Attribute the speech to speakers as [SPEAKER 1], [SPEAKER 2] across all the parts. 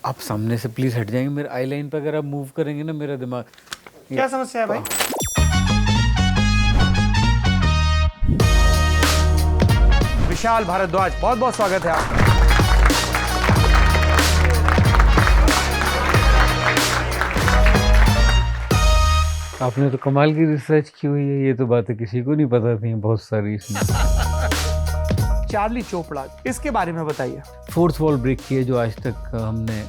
[SPEAKER 1] आप सामने से प्लीज हट जाएंगे, मेरे आई लाइन पे अगर आप मूव करेंगे ना मेरा दिमाग।
[SPEAKER 2] क्या समस्या है भाई? विशाल भारद्वाज, बहुत बहुत स्वागत है आपका।
[SPEAKER 1] आपने तो कमाल की रिसर्च की हुई है, ये तो बातें किसी को नहीं पता थी बहुत सारी इसमें।
[SPEAKER 2] चार्ली चोपड़ा, इसके बारे में बताइए।
[SPEAKER 1] फोर्थ वॉल ब्रेक की है जो आज तक हमने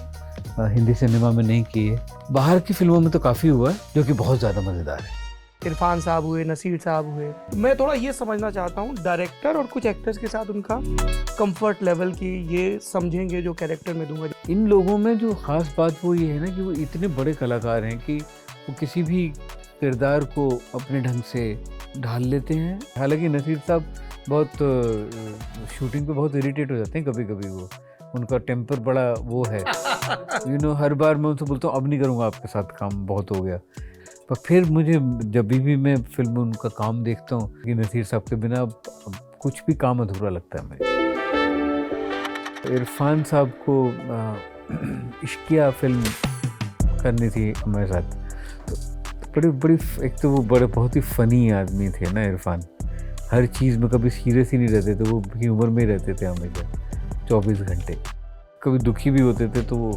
[SPEAKER 1] हिंदी सिनेमा में नहीं की है। बाहर की फिल्मों में तो काफ़ी हुआ है जो कि बहुत ज़्यादा मज़ेदार है।
[SPEAKER 2] इरफान साहब हुए, नसीर साहब हुए, मैं थोड़ा ये समझना चाहता हूँ डायरेक्टर और कुछ एक्टर्स के साथ उनका कंफर्ट लेवल की, ये समझेंगे जो कैरेक्टर में दूंगा।
[SPEAKER 1] इन लोगों में जो खास बात वो ये है ना कि वो इतने बड़े कलाकार हैं कि वो किसी भी किरदार को अपने ढंग से ढाल लेते हैं। हालांकि नसीर साहब बहुत शूटिंग पे बहुत इरिटेट हो जाते हैं कभी कभी, वो उनका टेम्पर बड़ा वो है हर बार मैं उनसे बोलता हूँ अब नहीं करूँगा आपके साथ काम, बहुत हो गया। पर फिर मुझे जब भी मैं फिल्म में उनका काम देखता हूँ कि नसीर साहब के बिना अब कुछ भी काम अधूरा लगता है मुझे। इरफान साहब को इश्किया फिल्म करनी थी मेरे साथ, तो बड़ी एक तो वो बड़े बहुत ही फ़नी आदमी थे ना इरफान। हर चीज़ में कभी सीरियस ही नहीं रहते थे, वो ह्यूमर में ही रहते थे हमेशा 24 घंटे। कभी दुखी भी होते थे तो वो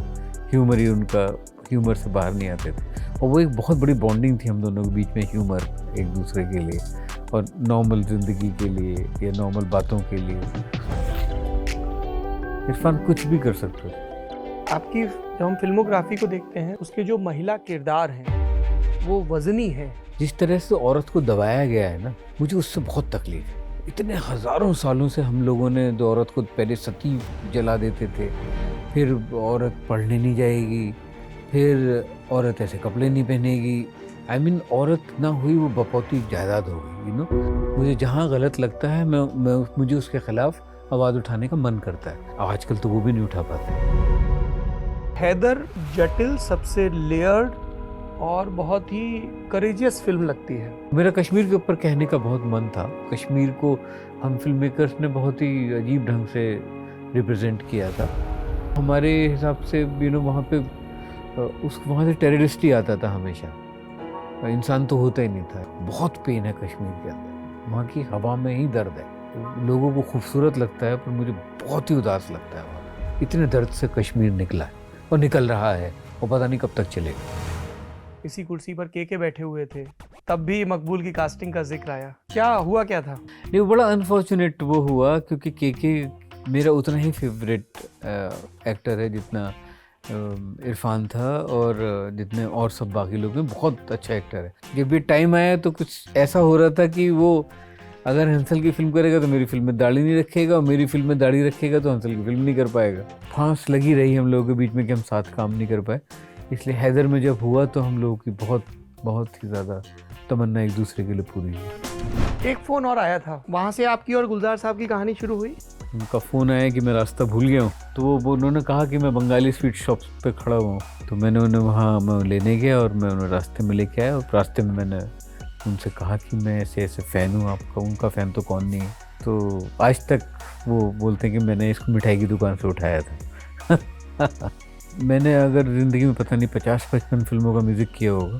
[SPEAKER 1] ह्यूमर ही उनका, ह्यूमर से बाहर नहीं आते थे। और वो एक बहुत बड़ी बॉन्डिंग थी हम दोनों के बीच में, ह्यूमर एक दूसरे के लिए और नॉर्मल ज़िंदगी के लिए या नॉर्मल बातों के लिए। इरफान कुछ भी कर सकते थे।
[SPEAKER 2] आपकी जब हम फिल्मोग्राफी को देखते हैं उसके जो महिला किरदार हैं वो वजनी है।
[SPEAKER 1] जिस तरह से औरत को दबाया गया है ना, मुझे उससे बहुत तकलीफ है। इतने हज़ारों सालों से हम लोगों ने तो औरत को पहले सती जला देते थे, फिर औरत पढ़ने नहीं जाएगी, फिर औरत ऐसे कपड़े नहीं पहनेगी। I mean, औरत ना हुई वो बपौती जायदाद हो गई। मुझे जहाँ गलत लगता है मुझे उसके खिलाफ आवाज़ उठाने का मन करता है। आजकल तो वो भी नहीं उठा पाते।
[SPEAKER 2] हैदर जटिल, सबसे लेयर्ड और बहुत ही करेजियस फिल्म लगती है।
[SPEAKER 1] मेरा कश्मीर के ऊपर कहने का बहुत मन था। कश्मीर को हम फिल्म मेकर्स ने बहुत ही अजीब ढंग से रिप्रेजेंट किया था। हमारे हिसाब से वहाँ पे वहाँ से टेररिस्ट ही आता था हमेशा, इंसान तो होता ही नहीं था। बहुत पेन है कश्मीर के अंदर, वहाँ की हवा में ही दर्द है। लोगों को खूबसूरत लगता है पर मुझे बहुत ही उदास लगता है वहाँ। इतने दर्द से कश्मीर निकला है और निकल रहा है और पता नहीं कब तक चलेगा।
[SPEAKER 2] इसी कुर्सी पर के बैठे हुए थे, तब भी मकबूल की कास्टिंग का जिक्र आया। क्या हुआ, क्या था?
[SPEAKER 1] नहीं, वो बड़ा अनफॉर्चुनेट वो हुआ क्योंकि के मेरा उतना ही फेवरेट एक्टर है जितना इरफान था और जितने और सब बाकी लोग हैं। बहुत अच्छा एक्टर है। जब ये टाइम आया तो कुछ ऐसा हो रहा था कि वो अगर हंसल की फिल्म करेगा तो मेरी फिल्म में दाढ़ी नहीं रखेगा, और मेरी फिल्म में दाढ़ी रखेगा तो हंसल की फिल्म नहीं कर पाएगा। फांस लगी रही हम लोगों के बीच में कि हम साथ काम नहीं कर पाए। इसलिए हैदर में जब हुआ तो हम लोगों की बहुत ही ज़्यादा तमन्ना एक दूसरे के लिए पूरी हुई।
[SPEAKER 2] एक फ़ोन और आया था, वहाँ से आपकी और गुलजार साहब की कहानी शुरू हुई।
[SPEAKER 1] उनका फ़ोन आया कि मैं रास्ता भूल गया हूँ, तो वो उन्होंने कहा कि मैं बंगाली स्वीट शॉप पे खड़ा हुआ हूँ। तो मैंने उन्हें वहाँ मैं लेने गया और मैं उन्हें रास्ते में लेके आया और रास्ते में मैंने उनसे कहा कि मैं ऐसे फ़ैन हूँ आपका। उनका फ़ैन तो कौन नहीं है। तो आज तक वो बोलते हैं कि मैंने इसको मिठाई की दुकान से उठाया था। मैंने अगर ज़िंदगी में पता नहीं 50-55 फिल्मों का म्यूज़िक किया होगा,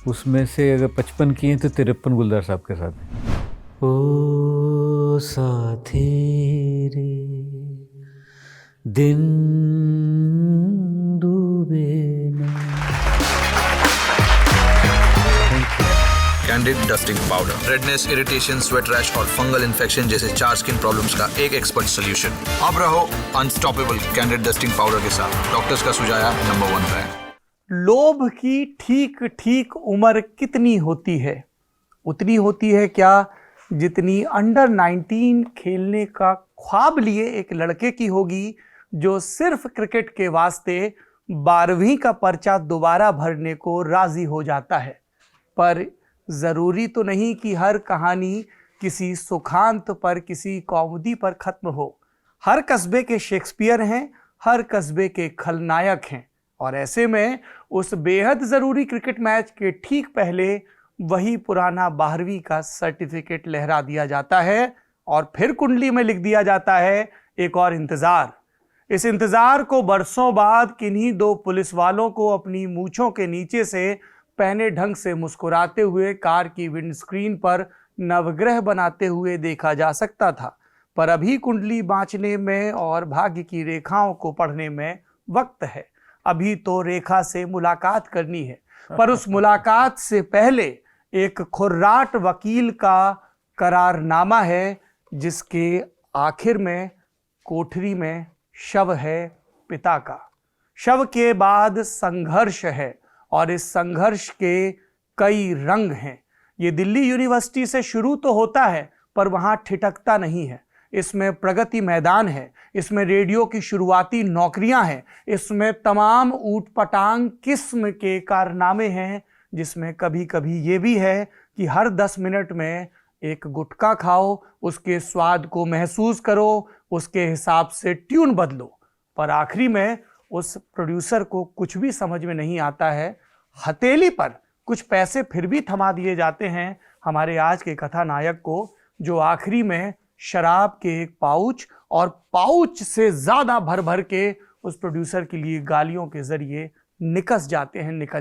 [SPEAKER 1] उसमें से अगर 55 किए तो 53 गुलजार साहब के साथ। ओ साथी रे दिन डूबे ना।
[SPEAKER 3] Candid dusting powder, redness, irritation, sweat rash और फंगल इन्फेक्शन जैसे 4 स्किन प्रॉब्लम्स का एक एक्सपर्ट सॉल्यूशन। अब रहो अनस्टॉपेबल कैंडिड डस्टिंग पाउडर के साथ। डॉक्टर्स का सुझाया नंबर 1 ब्रांड।
[SPEAKER 2] लोभ की ठीक ठीक उम्र कितनी होती है? उतनी होती है क्या जितनी अंडर 19 खेलने का ख्वाब लिए एक लड़के की होगी जो सिर्फ क्रिकेट के वास्ते 12वीं का पर्चा दोबारा भरने को राजी हो जाता है। पर जरूरी तो नहीं कि हर कहानी किसी सुखांत पर, किसी कॉमेडी पर खत्म हो। हर कस्बे के शेक्सपियर हैं, हर कस्बे के खलनायक हैं, और ऐसे में उस बेहद जरूरी क्रिकेट मैच के ठीक पहले वही पुराना 12वीं का सर्टिफिकेट लहरा दिया जाता है और फिर कुंडली में लिख दिया जाता है एक और इंतजार। इस इंतजार को बरसों बाद किन्हीं दो पुलिस वालों को अपनी मूंछों के नीचे से पहने ढंग से मुस्कुराते हुए कार की विंडस्क्रीन पर नवग्रह बनाते हुए देखा जा सकता था। पर अभी कुंडली बांचने में और भाग्य की रेखाओं को पढ़ने में वक्त है। अभी तो रेखा से मुलाकात करनी है, पर उस मुलाकात से पहले एक खुर्राट वकील का करारनामा है, जिसके आखिर में कोठरी में शव है पिता का। शव के बाद संघर्ष है और इस संघर्ष के कई रंग हैं। ये दिल्ली यूनिवर्सिटी से शुरू तो होता है, पर वहां ठिठकता नहीं है। इसमें प्रगति मैदान है, इसमें रेडियो की शुरुआती नौकरियां हैं, इसमें तमाम ऊटपटांग किस्म के कारनामे हैं, जिसमें कभी कभी ये भी है कि हर 10 मिनट में एक गुटखा खाओ, उसके स्वाद को महसूस करो, उसके हिसाब से ट्यून बदलो। पर आखिरी में उस प्रोड्यूसर को कुछ भी समझ में नहीं आता है। हथेली पर कुछ पैसे फिर भी थमा दिए जाते हैं हमारे आज के कथानायक को, जो आखिरी में शराब के एक पाउच और पाउच से ज्यादा भर भर के उस प्रोड्यूसर के लिए गालियों के जरिए निकल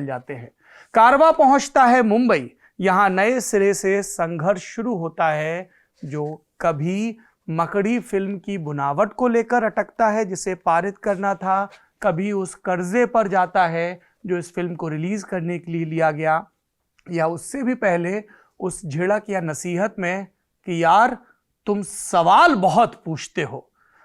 [SPEAKER 2] जाते हैं। कारवां पहुंचता है मुंबई। यहां नए सिरे से संघर्ष शुरू होता है, जो कभी मकड़ी फिल्म की बुनावट को लेकर अटकता है जिसे पारित करना था, कभी उस कर्जे पर जाता है जो इस फिल्म को रिलीज करने के लिए लिया गया, या उससे भी पहले उस झिड़क या नसीहत में कि यार तुम सवाल बहुत पूछते हो।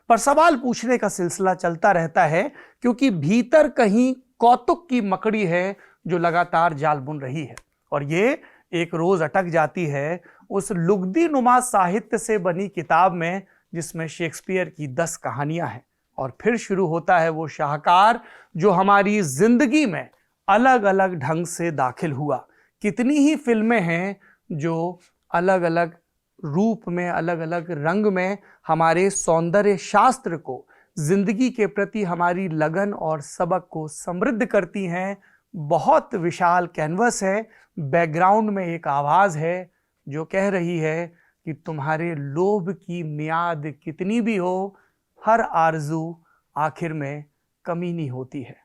[SPEAKER 2] पर सवाल पूछने का सिलसिला चलता रहता है, क्योंकि भीतर कहीं कौतुक की मकड़ी है जो लगातार जाल बुन रही है, और ये एक रोज अटक जाती है उस लुगदी नुमा साहित्य से बनी किताब में जिसमें शेक्सपियर की 10 कहानियां हैं। और फिर शुरू होता है वो शाहकार जो हमारी जिंदगी में अलग अलग ढंग से दाखिल हुआ। कितनी ही फिल्में हैं जो अलग अलग रूप में, अलग अलग रंग में हमारे सौंदर्य शास्त्र को, जिंदगी के प्रति हमारी लगन और सबक को समृद्ध करती हैं। बहुत विशाल कैनवस है, बैकग्राउंड में एक आवाज है जो कह रही है कि तुम्हारे लोभ की मियाद कितनी भी हो, हर आरजू आखिर में कमीनी होती है।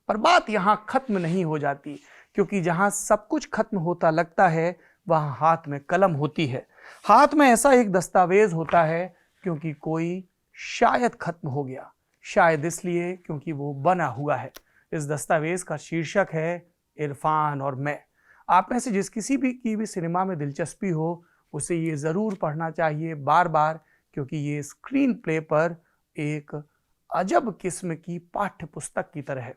[SPEAKER 2] पर बात यहां खत्म नहीं हो जाती, क्योंकि जहां सब कुछ खत्म होता लगता है वहां हाथ में कलम होती है। हाथ में ऐसा एक दस्तावेज होता है क्योंकि कोई शायद खत्म हो गया, शायद इसलिए क्योंकि वो बना हुआ है। इस दस्तावेज का शीर्षक है इरफान और मैं। आप में से जिस किसी भी की भी सिनेमा में दिलचस्पी हो, उसे ये ज़रूर पढ़ना चाहिए बार बार, क्योंकि ये स्क्रीन प्ले पर एक अजब किस्म की पाठ्य पुस्तक की तरह है।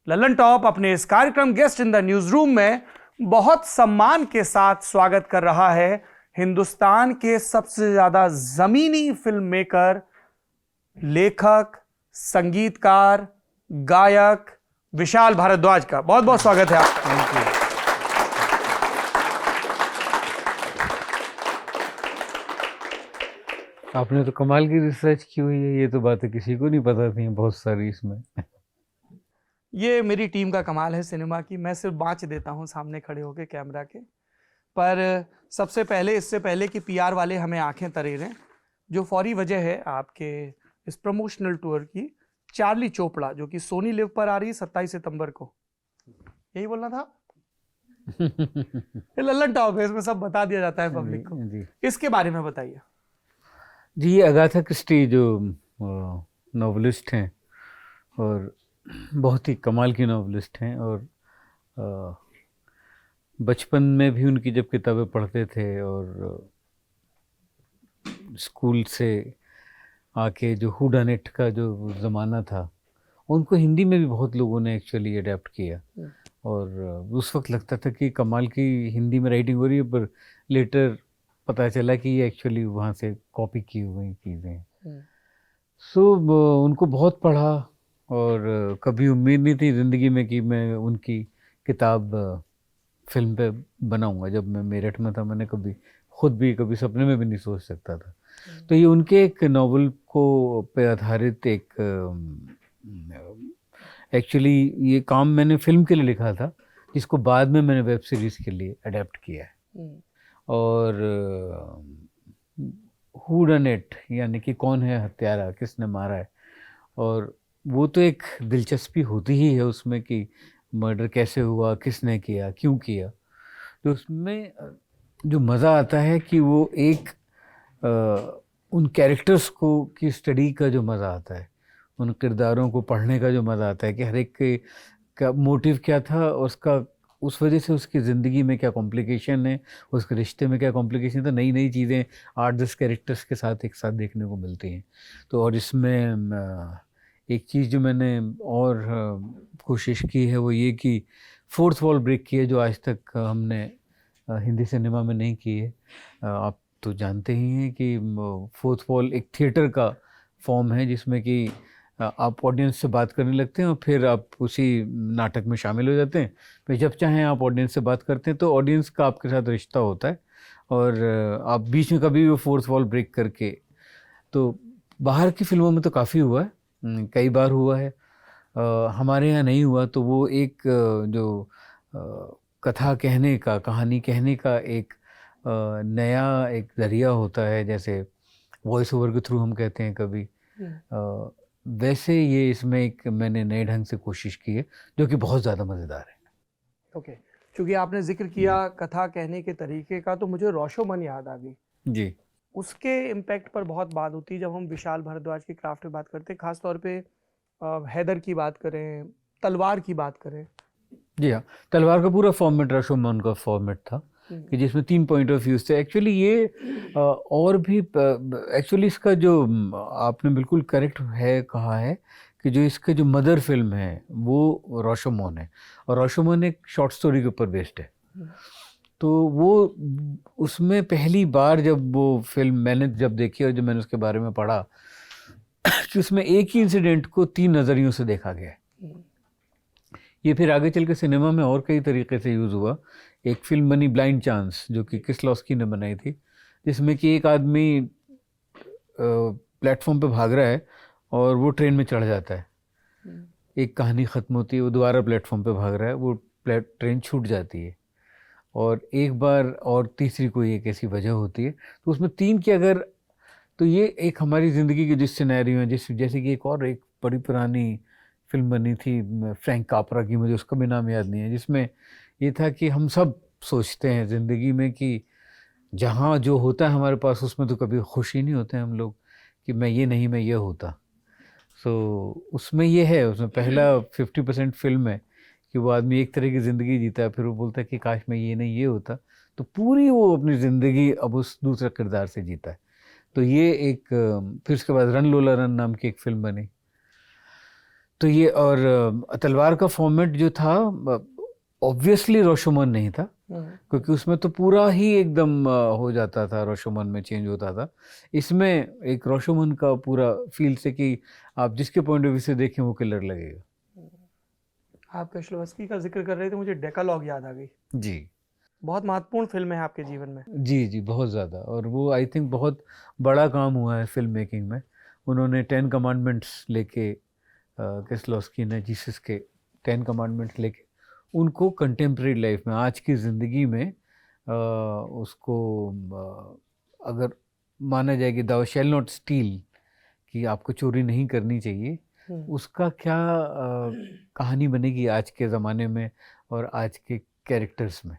[SPEAKER 2] ललन टॉप अपने इस कार्यक्रम guest in the news room में बहुत सम्मान के साथ स्वागत कर रहा है हिंदुस्तान के सबसे ज्यादा जमीनी फिल्म मेकर, लेखक, संगीतकार, गायक विशाल भारद्वाज का। बहुत बहुत स्वागत है आपका।
[SPEAKER 1] आपने तो कमाल की रिसर्च की हुई है, ये तो बातें किसी को नहीं पता थी बहुत सारी इसमें।
[SPEAKER 2] ये मेरी टीम का कमाल है सिनेमा की, मैं सिर्फ बाँच देता हूँ सामने खड़े होकर कैमरा के। पर सबसे पहले, इससे पहले कि पीआर वाले हमें आंखें तरे लें, जो फौरी वजह है आपके इस प्रमोशनल टूर की, चार्ली चोपड़ा जो कि सोनी लिव पर आ रही है 27 सितंबर को, यही बोलना था? लल्लन टॉप है, इसमें सब बता दिया जाता है पब्लिक को।
[SPEAKER 1] जी।
[SPEAKER 2] इसके बारे में बताइए
[SPEAKER 1] जी। ये अगाथा क्रिस्टी जो नॉवलिस्ट हैं और बहुत ही कमाल की नॉवलिस्ट हैं, और बचपन में भी उनकी जब किताबें पढ़ते थे और स्कूल से आके जो हुडानिट का जो ज़माना था, उनको हिंदी में भी बहुत लोगों ने एक्चुअली अडेप्ट किया, और उस वक्त लगता था कि कमाल की हिंदी में राइटिंग हो रही है, पर लेटर पता चला कि ये एक्चुअली वहाँ से कॉपी की हुई चीज़ें हैं। सो उनको बहुत पढ़ा, और कभी उम्मीद नहीं थी ज़िंदगी में कि मैं उनकी किताब फिल्म पे बनाऊंगा। जब मैं मेरठ में था, मैंने खुद भी कभी सपने में भी नहीं सोच सकता था। तो ये उनके एक नावल को पे आधारित एक एक्चुअली ये काम मैंने फिल्म के लिए लिखा था, जिसको बाद में मैंने वेब सीरीज़ के लिए अडेप्ट किया है। और हू डन इट, यानी कि कौन है हत्यारा, किसने मारा है, और वो तो एक दिलचस्पी होती ही है उसमें कि मर्डर कैसे हुआ, किसने किया, क्यों किया। तो उसमें जो मज़ा आता है कि वो एक उन कैरेक्टर्स को की स्टडी का जो मज़ा आता है, उन किरदारों को पढ़ने का जो मज़ा आता है कि हर एक के का मोटिव क्या था, उसका उस वजह से उसकी ज़िंदगी में क्या कॉम्प्लिकेशन है, उसके रिश्ते में क्या कॉम्प्लिकेशन था, नई नई चीज़ें 8-10 कैरेक्टर्स के साथ एक साथ देखने को मिलती हैं। तो और इसमें एक चीज़ जो मैंने और कोशिश की है वो ये कि फोर्थ वॉल ब्रेक की है, जो आज तक हमने हिंदी सिनेमा में नहीं की है। आप तो जानते ही हैं कि फोर्थ वॉल एक थिएटर का फॉर्म है जिसमें कि आप ऑडियंस से बात करने लगते हैं और फिर आप उसी नाटक में शामिल हो जाते हैं। फिर जब चाहें आप ऑडियंस से बात करते हैं, तो ऑडियंस का आपके साथ रिश्ता होता है और आप बीच में कभी भी फोर्थ वॉल ब्रेक करके, तो बाहर की फिल्मों में तो काफ़ी हुआ है, कई बार हुआ है, हमारे यहाँ नहीं हुआ। तो वो एक जो कथा कहने का, कहानी कहने का एक नया एक ज़रिया होता है, जैसे वॉइस ओवर के थ्रू हम कहते हैं कभी, वैसे ये इसमें एक मैंने नए ढंग से कोशिश की है जो कि बहुत ज़्यादा मज़ेदार है।
[SPEAKER 2] ओके, क्योंकि आपने जिक्र किया कथा कहने के तरीके का, तो मुझे रोशोमन याद आ गई।
[SPEAKER 1] जी,
[SPEAKER 2] उसके इम्पैक्ट पर बहुत बात होती है जब हम विशाल भारद्वाज के क्राफ्ट में बात करते हैं, खास तौर पे हैदर की बात करें, तलवार की बात करें।
[SPEAKER 1] जी हाँ, तलवार का पूरा फॉर्मेट रशोमन का फॉर्मेट था कि जिसमें 3 पॉइंट ऑफ व्यूज थे। एक्चुअली ये और भी एक्चुअली इसका जो आपने बिल्कुल करेक्ट है कहा है कि जो इसके जो मदर फिल्म है वो रोशोमन है, और रोशोमन एक शॉर्ट स्टोरी के ऊपर बेस्ड है। तो वो उसमें पहली बार जब वो फिल्म मैंने जब देखी और जब मैंने उसके बारे में पढ़ा कि उसमें एक ही इंसिडेंट को 3 नज़रियों से देखा गया है। ये फिर आगे चल के सिनेमा में और कई तरीके से यूज़ हुआ। एक फिल्म बनी ब्लाइंड चांस, जो कि किसलॉस्की ने बनाई थी, जिसमें कि एक आदमी प्लेटफॉर्म पे भाग रहा है और वो ट्रेन में चढ़ जाता है। एक कहानी ख़त्म होती है, वो दोबारा प्लेटफॉर्म पे भाग रहा है, वो ट्रेन छूट जाती है, और एक बार और तीसरी कोई एक ऐसी वजह होती है। तो उसमें 3 की अगर, तो ये एक हमारी ज़िंदगी के जिस सिनेरियो हैं, जैसे कि एक और एक बड़ी पुरानी फिल्म बनी थी फ्रैंक कापरा की, मुझे उसका भी नाम याद नहीं है, जिसमें ये था कि हम सब सोचते हैं ज़िंदगी में कि जहाँ जो होता है हमारे पास, उसमें तो कभी खुशी नहीं होते हम लोग कि मैं ये नहीं, मैं ये होता। सो उसमें ये है, उसमें पहला 50% फिल्म है कि वो आदमी एक तरह की ज़िंदगी जीता है, फिर वो बोलता है कि काश मैं ये नहीं ये होता। तो पूरी वो अपनी ज़िंदगी अब उस दूसरे किरदार से जीता है। तो ये एक फिर उसके बाद रन लोला रन नाम की एक फ़िल्म बनी। तो ये, और तलवार का फॉर्मेट जो था ऑब्वियसली रोशोमन नहीं था, क्योंकि उसमें तो पूरा ही एकदम हो जाता था, रोशोमन में चेंज होता था। इसमें एक रोशोमन का पूरा फील से कि आप जिसके पॉइंट ऑफ व्यू से देखें वो किलर लगेगा।
[SPEAKER 2] आप किसलॉस्की का जिक्र कर रहे थे, मुझे डेकालॉग याद आ गई।
[SPEAKER 1] जी
[SPEAKER 2] बहुत महत्वपूर्ण फिल्म है आपके जीवन में।
[SPEAKER 1] जी जी, बहुत ज़्यादा। और वो आई थिंक बहुत बड़ा काम हुआ है फिल्म मेकिंग में। उन्होंने 10 कमांडमेंट्स लेके, किसलॉस्की ने जीसस के 10 कमांडमेंट्स लेके उनको कंटेम्प्रेरी लाइफ में, आज की ज़िंदगी में उसको अगर माना जाए कि दाउ शैल नॉट स्टील, कि आपको चोरी नहीं करनी चाहिए, उसका क्या कहानी बनेगी आज के ज़माने में और आज के कैरेक्टर्स में।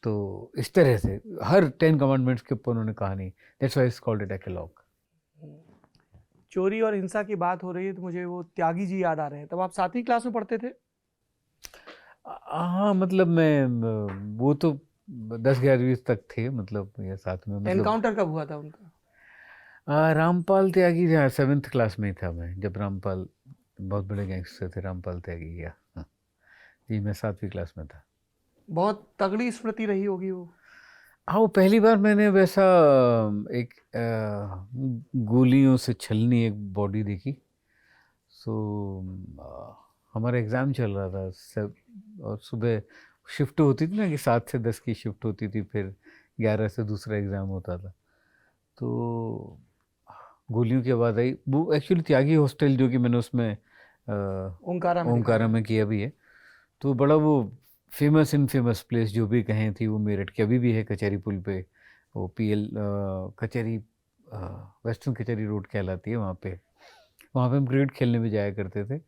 [SPEAKER 1] तो इस तरह से हर 10 कमांडमेंट्स के ऊपर उन्होंने कहानी, that's why it's called a decalogue.
[SPEAKER 2] चोरी और हिंसा की बात हो रही है तो मुझे वो त्यागी जी याद आ रहे हैं। तब आप 7वीं क्लास में पढ़ते थे?
[SPEAKER 1] हाँ, मतलब मैं वो तो 10-11वीं तक थे, मतलब ये साथ में, मतलब
[SPEAKER 2] एनकाउंटर कब हुआ था उनका?
[SPEAKER 1] रामपाल त्यागी, 7th क्लास में ही था मैं जब रामपाल, बहुत बड़े गैंगस्टर थे रामपाल त्यागी, या हाँ जी, मैं 7वीं क्लास में था।
[SPEAKER 2] बहुत तगड़ी स्मृति रही होगी वो।
[SPEAKER 1] हाँ, वो पहली बार मैंने वैसा एक गोलियों से छलनी एक बॉडी देखी। सो हमारा एग्ज़ाम चल रहा था सब, और सुबह शिफ्ट होती थी ना कि 7 से 10 की शिफ्ट होती थी, फिर 11 से दूसरा एग्ज़ाम होता था। तो गोलियों की आवाज़ आई। वो एक्चुअली त्यागी हॉस्टल, जो कि मैंने उसमें ओंकारा में किया भी है, तो बड़ा वो फेमस इनफेमस प्लेस जो भी कहें थी, वो मेरठ की अभी भी है, कचहरी पुल पे, वो PL कचहरी, वेस्टर्न कचहरी रोड कहलाती है वहाँ पे। वहाँ पे हम क्रिकेट खेलने भी जाया करते थे।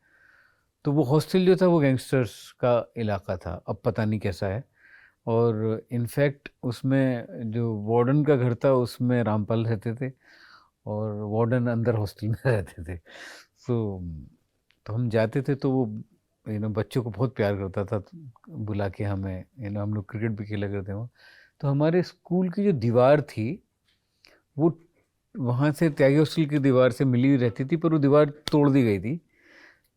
[SPEAKER 1] तो वो हॉस्टल जो था वो गैंगस्टर्स का इलाका था, अब पता नहीं कैसा है। और इनफैक्ट उसमें जो वार्डन का घर था उसमें रामपाल रहते थे और वार्डन अंदर हॉस्टल में रहते थे। तो हम जाते थे तो वो बच्चों को बहुत प्यार करता था, बुला के हमें हम लोग क्रिकेट भी खेला करते वहाँ। तो हमारे स्कूल की जो दीवार थी वो वहाँ से त्यागी हॉस्टल की दीवार से मिली हुई रहती थी, पर वो दीवार तोड़ दी गई थी।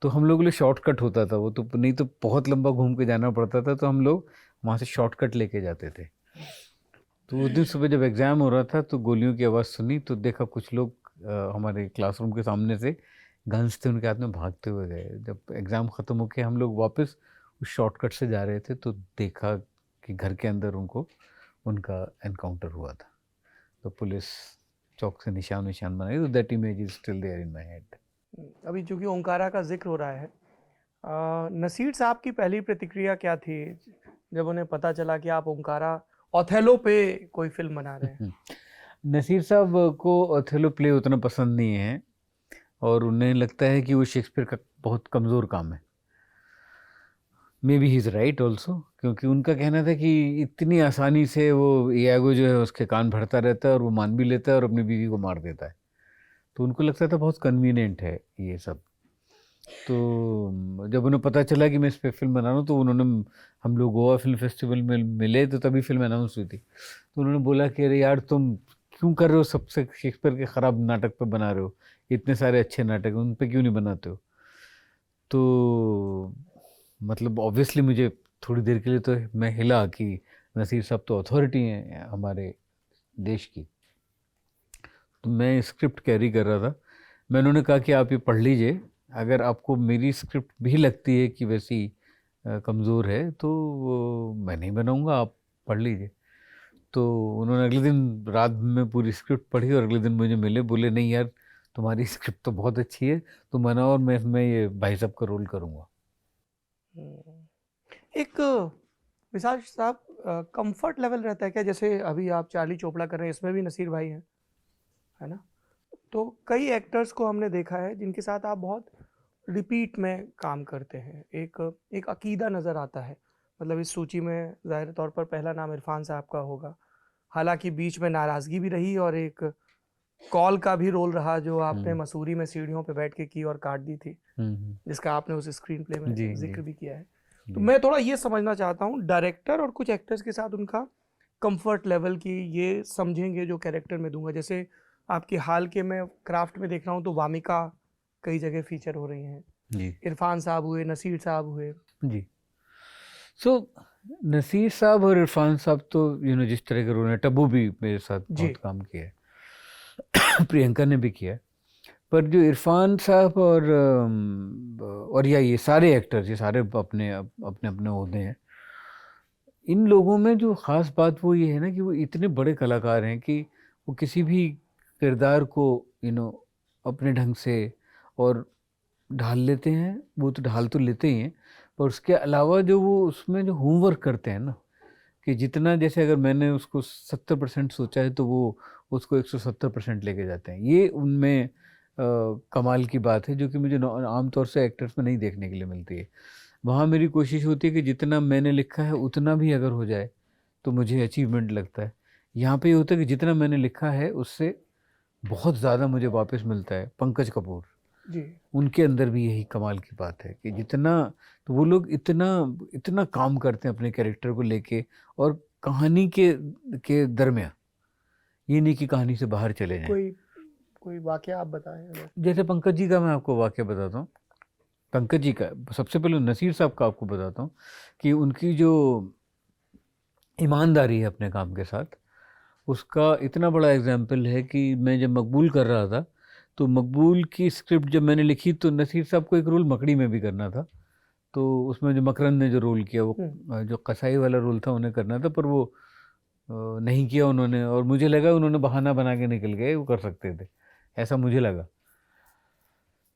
[SPEAKER 1] तो हम लोग के लिए शॉर्टकट होता था वो, तो नहीं तो बहुत लंबा घूम के जाना पड़ता था, तो हम लोग वहाँ से शॉर्टकट लेके जाते थे। तो उस दिन सुबह जब एग्ज़ाम हो रहा था तो गोलियों की आवाज़ सुनी, तो देखा कुछ लोग हमारे क्लासरूम के सामने से गन्स थे उनके हाथ में भागते हुए गए। जब एग्ज़ाम ख़त्म हो के हम लोग वापस उस शॉर्टकट से जा रहे थे तो देखा कि घर के अंदर उनका एनकाउंटर हुआ था। तो पुलिस चौक से निशान बनाई। तो that image is still there in my head.
[SPEAKER 2] अभी चूंकि ओंकारा का जिक्र हो रहा है, नसीर साहब की पहली प्रतिक्रिया क्या थी जब उन्हें पता चला कि आप ओंकारा ओथेलो पे कोई फिल्म बना रहे हैं?
[SPEAKER 1] नसीर साहब को ओथेलो प्ले उतना पसंद नहीं है और उन्हें लगता है कि वो शेक्सपियर का बहुत कमज़ोर काम है। May be he is right also, क्योंकि उनका कहना था कि इतनी आसानी से वो इयागो जो है उसके कान भरता रहता है और वो मान भी लेता है और अपनी बीवी को मार देता है। तो उनको लगता था बहुत कन्वीनियंट है ये सब। तो जब उन्हें पता चला कि मैं इस पर फिल्म बना रहा हूँ तो हम लोग गोवा फिल्म फेस्टिवल में मिले, तो तभी फिल्म अनाउंस हुई थी। तो उन्होंने बोला कि अरे यार तुम क्यों कर रहे हो, सबसे शेक्सपियर के ख़राब नाटक पे बना रहे हो, इतने सारे अच्छे नाटक उन पे क्यों नहीं बनाते हो। तो मतलब ऑब्वियसली मुझे थोड़ी देर के लिए तो मैं हिला कि नसीर साहब तो अथॉरिटी हैं हमारे देश की। तो मैं स्क्रिप्ट कैरी कर रहा था, मैंने उन्हें कहा कि आप ये पढ़ लीजिए, अगर आपको मेरी स्क्रिप्ट भी लगती है कि वैसी कमज़ोर है तो मैं नहीं बनाऊंगा, आप पढ़ लीजिए। तो उन्होंने अगले दिन रात में पूरी स्क्रिप्ट पढ़ी और अगले दिन मुझे मिले, बोले नहीं यार तुम्हारी स्क्रिप्ट तो बहुत अच्छी है, तुम बनाओ और मैं ये भाई साहब का रोल करूँगा।
[SPEAKER 2] एक विशाल साहब, कंफर्ट लेवल रहता है क्या? जैसे अभी आप चार्ली चोपड़ा कर रहे हैं, इसमें भी नसीर भाई हैं, है ना? तो कई एक्टर्स को हमने देखा है जिनके साथ आप बहुत रिपीट में काम करते हैं, एक अकीदा नज़र आता है। मतलब इस सूची में ज़ाहिर तौर पर पहला नाम इरफान साहब का होगा, हालांकि बीच में नाराज़गी भी रही और एक कॉल का भी रोल रहा जो आपने मसूरी में सीढ़ियों पे बैठ के की और काट दी थी, जिसका आपने उस स्क्रीन प्ले में जिक्र भी किया है। तो मैं थोड़ा ये समझना चाहता हूँ डायरेक्टर और कुछ एक्टर्स के साथ उनका कंफर्ट लेवल की ये समझेंगे जो कैरेक्टर में दूंगा। जैसे आपकी हाल के मैं क्राफ्ट में देख रहा हूँ तो वामिका कई जगह फीचर हो रही हैं
[SPEAKER 1] जी।
[SPEAKER 2] इरफान साहब हुए, नसीर साहब हुए
[SPEAKER 1] जी। सो नसीर साहब और इरफान साहब तो जिस तरह के रोल है, टब्बू भी मेरे साथ बहुत काम किया है प्रियंका ने भी किया है, पर जो इरफान साहब और ये सारे एक्टर्स, ये सारे अपने अपने ओहदे हैं, इन लोगों में जो ख़ास बात वो ये है ना कि वो इतने बड़े कलाकार हैं कि वो किसी भी किरदार को अपने ढंग से और ढाल लेते हैं। वो तो ढाल तो लेते ही हैं, पर उसके अलावा जो वो उसमें जो होमवर्क करते हैं ना, कि जितना जैसे अगर मैंने उसको 70% सोचा है तो वो उसको 170% लेके जाते हैं। ये उनमें कमाल की बात है जो कि मुझे आमतौर से एक्टर्स में नहीं देखने के लिए मिलती है। वहाँ मेरी कोशिश होती है कि जितना मैंने लिखा है उतना भी अगर हो जाए तो मुझे अचीवमेंट लगता है। यहाँ पे ये होता है कि जितना मैंने लिखा है उससे बहुत ज़्यादा मुझे वापस मिलता है। पंकज कपूर
[SPEAKER 2] जी,
[SPEAKER 1] उनके अंदर भी यही कमाल की बात है कि जितना तो वो लोग इतना काम करते हैं अपने कैरेक्टर को लेके और कहानी के दरमियान, ये नहीं कि कहानी से बाहर चले जाएं।
[SPEAKER 2] कोई वाकया आप बताएं अगर।
[SPEAKER 1] जैसे पंकज जी का मैं आपको वाकया बताता हूँ। पंकज जी का सबसे पहले नसीर साहब का आपको बताता हूँ कि उनकी जो ईमानदारी है अपने काम के साथ, उसका इतना बड़ा एग्जाम्पल है कि मैं जब मकबूल कर रहा था तो मकबूल की स्क्रिप्ट जब मैंने लिखी तो नसीर साहब को एक रोल मकड़ी में भी करना था। तो उसमें जो मकरन ने जो रोल किया वो जो कसाई वाला रोल था उन्हें करना था, पर वो नहीं किया उन्होंने, और मुझे लगा उन्होंने बहाना बना के निकल गए, वो कर सकते थे, ऐसा मुझे लगा।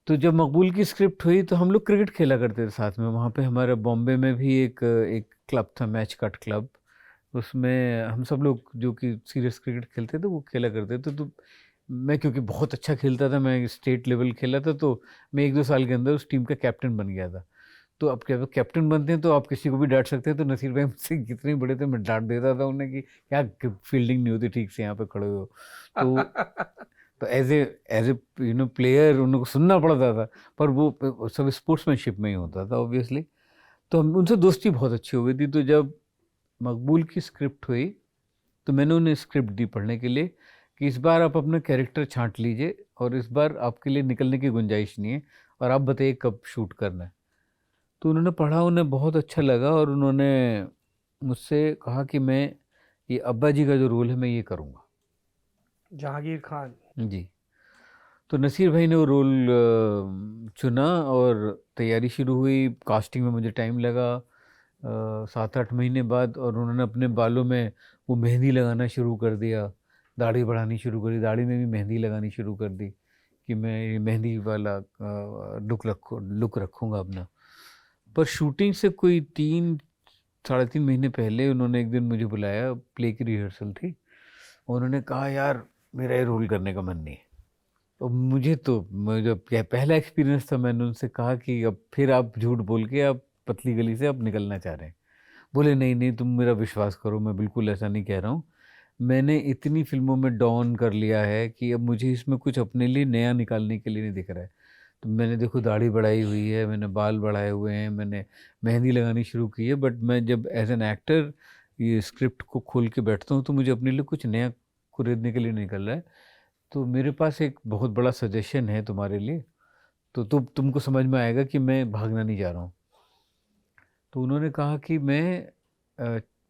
[SPEAKER 1] तो जब मकबूल की स्क्रिप्ट हुई तो हम लोग क्रिकेट खेला करते थे साथ में। वहाँ पे हमारे बॉम्बे में भी एक क्लब था, मैच कट क्लब, उसमें हम सब लोग जो कि सीरियस क्रिकेट खेलते थे वो खेला करते थे। तो मैं क्योंकि बहुत अच्छा खेलता था, मैं स्टेट लेवल खेला था, तो मैं 1-2 साल के अंदर उस टीम का कैप्टन बन गया था। तो अब क्या कैप्टन बनते हैं तो आप किसी को भी डांट सकते हैं, तो नसीर भाई मुझसे कितने बड़े थे, मैं डांट देता था उन्हें कि क्या फील्डिंग नहीं होती ठीक से, यहाँ पे खड़े हो। तो एज ए प्लेयर उनको सुनना पड़ता था, पर वो सब स्पोर्ट्समैनशिप में ही होता था ऑब्वियसली। तो हम उनसे दोस्ती बहुत अच्छी हो गई थी। तो जब मकबूल की स्क्रिप्ट हुई तो मैंने उन्हें स्क्रिप्ट दी पढ़ने के लिए कि इस बार आप अपना कैरेक्टर छांट लीजिए और इस बार आपके लिए निकलने की गुंजाइश नहीं है, और आप बताइए कब शूट करना है। तो उन्होंने पढ़ा, उन्हें बहुत अच्छा लगा, और उन्होंने मुझसे कहा कि मैं ये अब्बा जी का जो रोल है मैं ये करूँगा।
[SPEAKER 2] जहांगीर खान
[SPEAKER 1] जी। तो नसीर भाई ने वो रोल चुना और तैयारी शुरू हुई। कास्टिंग में मुझे टाइम लगा 7-8 महीने बाद, और उन्होंने अपने बालों में वो मेहंदी लगाना शुरू कर दिया, दाढ़ी बढ़ानी शुरू करी, दाढ़ी में भी मेहंदी लगानी शुरू कर दी कि मैं ये मेहंदी वाला लुक रखूँगा अपना। पर शूटिंग से कोई 3-3.5 महीने पहले उन्होंने एक दिन मुझे बुलाया, प्ले की रिहर्सल थी, और उन्होंने कहा यार मेरा ये रोल करने का मन नहीं है। तो मुझे पहला एक्सपीरियंस था, मैंने उनसे कहा कि अब फिर आप झूठ बोल के आप पतली गली से आप निकलना चाह रहे हैं। बोले नहीं नहीं, तुम मेरा विश्वास करो, मैं बिल्कुल ऐसा नहीं कह रहा हूँ, मैंने इतनी फिल्मों में डॉन कर लिया है कि अब मुझे इसमें कुछ अपने लिए नया निकालने के लिए नहीं दिख रहा है। तो मैंने देखो दाढ़ी बढ़ाई हुई है, मैंने बाल बढ़ाए हुए हैं, मैंने मेहंदी लगानी शुरू की है, बट मैं जब एज एन एक्टर ये स्क्रिप्ट को खोल के बैठता हूँ तो मुझे अपने लिए कुछ नया खरीदने के लिए निकल रहा है। तो मेरे पास एक बहुत बड़ा सजेशन है तुम्हारे लिए, तो तुमको समझ में आएगा कि मैं भागना नहीं जा रहा हूँ। तो उन्होंने कहा कि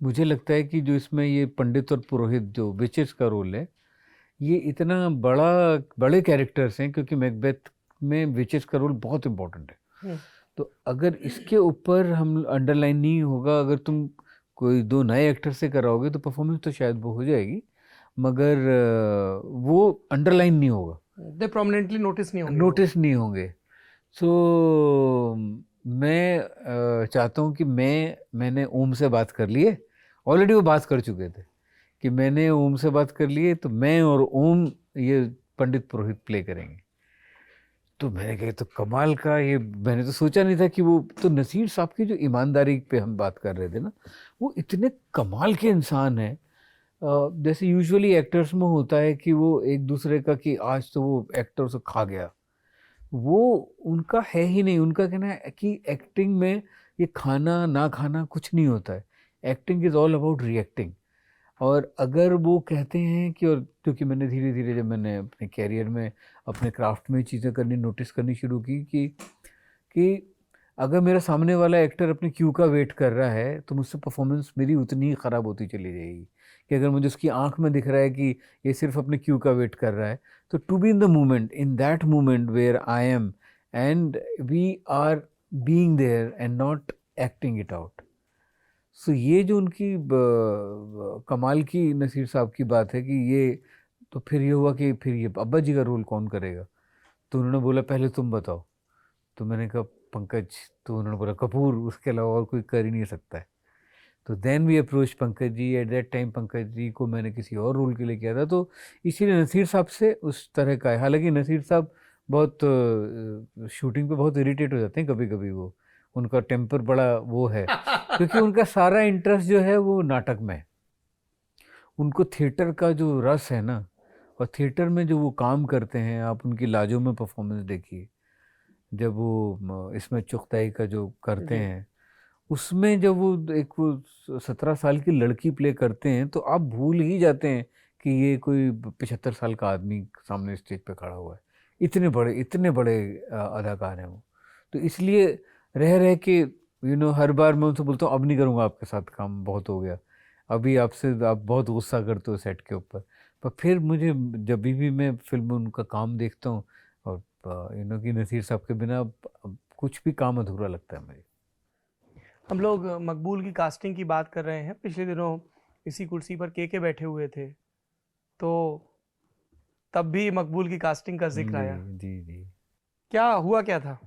[SPEAKER 1] मुझे लगता है कि जो इसमें ये पंडित और पुरोहित जो विचेस का रोल है, ये इतना बड़े कैरेक्टर्स हैं, क्योंकि मैकबेथ में विचेस का रोल बहुत इम्पोर्टेंट है। तो अगर इसके ऊपर हम अंडरलाइन नहीं होगा, अगर तुम कोई 2 नए एक्टर से कराओगे तो परफॉर्मेंस तो शायद वो हो जाएगी, मगर वो अंडरलाइन नहीं होगा,
[SPEAKER 2] दे प्रोमिनेंटली नोटिस नहीं होंगे।
[SPEAKER 1] सो मैं चाहता हूँ कि मैंने ओम से बात कर लिए, ऑलरेडी वो बात कर चुके थे कि मैंने ओम से बात कर लिए, तो मैं और ओम ये पंडित पुरोहित प्ले करेंगे। तो मैंने कहा तो कमाल का, ये मैंने तो सोचा नहीं था कि वो, तो नसीर साहब की जो ईमानदारी पे हम बात कर रहे थे ना, वो इतने कमाल के इंसान हैं। जैसे यूजुअली एक्टर्स में होता है कि वो एक दूसरे का कि आज तो वो एक्टर से खा गया, वो उनका है ही नहीं। उनका कहना है कि एक्टिंग में ये खाना ना खाना कुछ नहीं होता है, acting is all about reacting. और अगर वो कहते हैं कि, और क्योंकि मैंने धीरे धीरे जब मैंने अपने कैरियर में अपने क्राफ्ट में चीज़ें करनी नोटिस करनी शुरू की कि अगर मेरा सामने वाला एक्टर अपने क्यू का वेट कर रहा है तो मुझसे परफॉर्मेंस मेरी उतनी ही ख़राब होती चली जाएगी। कि अगर मुझे उसकी आंख में दिख रहा है कि ये सिर्फ अपने क्यू का वेट कर रहा है, तो to be in the moment, in that moment where I am and we are being there and not acting it out. So ये जो उनकी कमाल की नसीर साहब की बात है कि ये, तो फिर ये हुआ कि फिर ये अब्बा जी का रोल कौन करेगा। तो उन्होंने बोला पहले तुम बताओ। तो मैंने कहा पंकज। तो उन्होंने बोला कपूर, उसके अलावा और कोई कर ही नहीं सकता है। तो then we approach Pankaj ji. At that time Pankaj ji को मैंने किसी और रोल के लिए किया था, तो इसीलिए नसीर साहब से उस तरह का है। हालांकि नसीर साहब बहुत शूटिंग पे बहुत इरिटेट हो जाते हैं कभी कभी, वो उनका टेम्पर बड़ा वो है क्योंकि उनका सारा इंटरेस्ट जो है वो नाटक में है। उनको थिएटर का जो रस है ना, और थिएटर में जो वो काम करते हैं, आप उनकी लाजों में परफॉर्मेंस देखिए, जब वो इसमें चुगताई का जो करते हैं, उसमें जब वो 17 साल की लड़की प्ले करते हैं, तो आप भूल ही जाते हैं कि ये कोई 75 साल का आदमी सामने स्टेज पे खड़ा हुआ है। इतने बड़े अदाकार हैं वो। तो इसलिए रह के हर बार मैं उनसे बोलता हूँ अब नहीं करूँगा आपके साथ काम, बहुत हो गया, अभी आप बहुत गुस्सा करते हो सेट के ऊपर। पर फिर मुझे जब भी मैं फिल्म में उनका काम देखता हूँ, और कि नसीर साहब के बिना कुछ भी काम अधूरा लगता है मुझे।
[SPEAKER 2] हम लोग मकबूल की कास्टिंग की बात कर रहे हैं। पिछले दिनों इसी कुर्सी पर के बैठे हुए थे, तो तब भी मकबूल की कास्टिंग का जिक्र आया।
[SPEAKER 1] जी।
[SPEAKER 2] क्या हुआ, क्या था?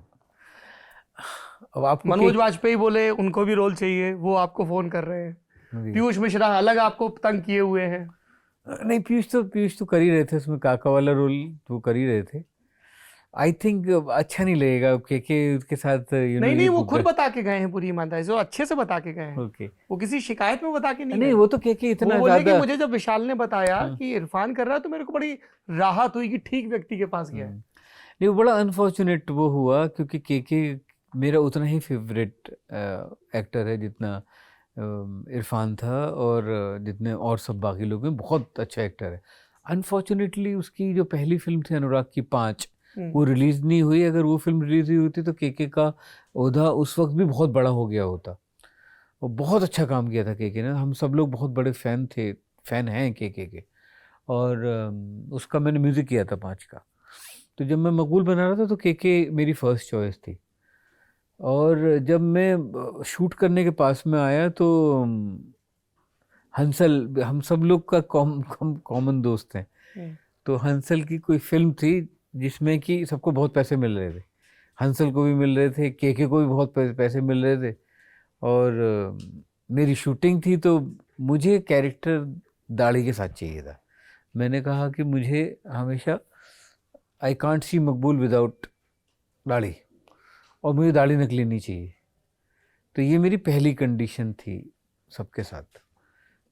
[SPEAKER 1] अब आपको
[SPEAKER 2] मनोज वाजपेयी बोले उनको भी रोल चाहिए, वो आपको फोन कर रहे हैं। पीयूष मिश्रा अलग आपको तंग किए हुए हैं।
[SPEAKER 1] नहीं, पीयूष तो कर ही रहे थे उसमें, काका वाला रोल तो कर ही रहे थे। आई थिंक अच्छा नहीं लगेगा के उसके साथ
[SPEAKER 2] नहीं नहीं, वो खुद बता के गए हैं पूरी ईमानदारी से, वो अच्छे से बता के गए हैं।
[SPEAKER 1] ओके।
[SPEAKER 2] वो किसी शिकायत में बता के नहीं
[SPEAKER 1] नहीं,
[SPEAKER 2] गए।
[SPEAKER 1] वो तो के
[SPEAKER 2] वो
[SPEAKER 1] इतना
[SPEAKER 2] बोले कि
[SPEAKER 1] ज्यादा।
[SPEAKER 2] मुझे जब विशाल ने बताया
[SPEAKER 1] हाँ।
[SPEAKER 2] कि इरफान कर रहा है तो मेरे को बड़ी राहत हुई कि ठीक व्यक्ति के पास गया है।
[SPEAKER 1] नहीं, वो बड़ा अनफॉर्चुनेट वो हुआ, क्योंकि के मेरा उतना ही फेवरेट एक्टर है जितना इरफान था, और जितने और सब बाकी लोग हैं, बहुत अच्छा एक्टर है। अनफॉर्चुनेटली उसकी जो पहली फिल्म थी अनुराग की 5, वो रिलीज नहीं हुई। अगर वो फिल्म रिलीज हुई होती तो के का ओहदा उस वक्त भी बहुत बड़ा हो गया होता। वो बहुत अच्छा काम किया था के ने, हम सब लोग बहुत बड़े फैन हैं के। और उसका मैंने म्यूज़िक किया था 5 का। तो जब मैं मकबूल बना रहा था तो के मेरी फर्स्ट चॉइस थी। और जब मैं शूट करने के पास में आया तो हंसल, हम सब लोग का कॉमन दोस्त हैं। तो हंसल की कोई फिल्म थी जिसमें कि सबको बहुत पैसे मिल रहे थे, हंसल को भी मिल रहे थे, के को भी बहुत पैसे मिल रहे थे। और मेरी शूटिंग थी तो मुझे कैरेक्टर दाढ़ी के साथ चाहिए था। मैंने कहा कि मुझे हमेशा I can't see Maqbool without दाढ़ी, और मुझे दाढ़ी नकली नहीं चाहिए। तो ये मेरी पहली कंडीशन थी सबके साथ।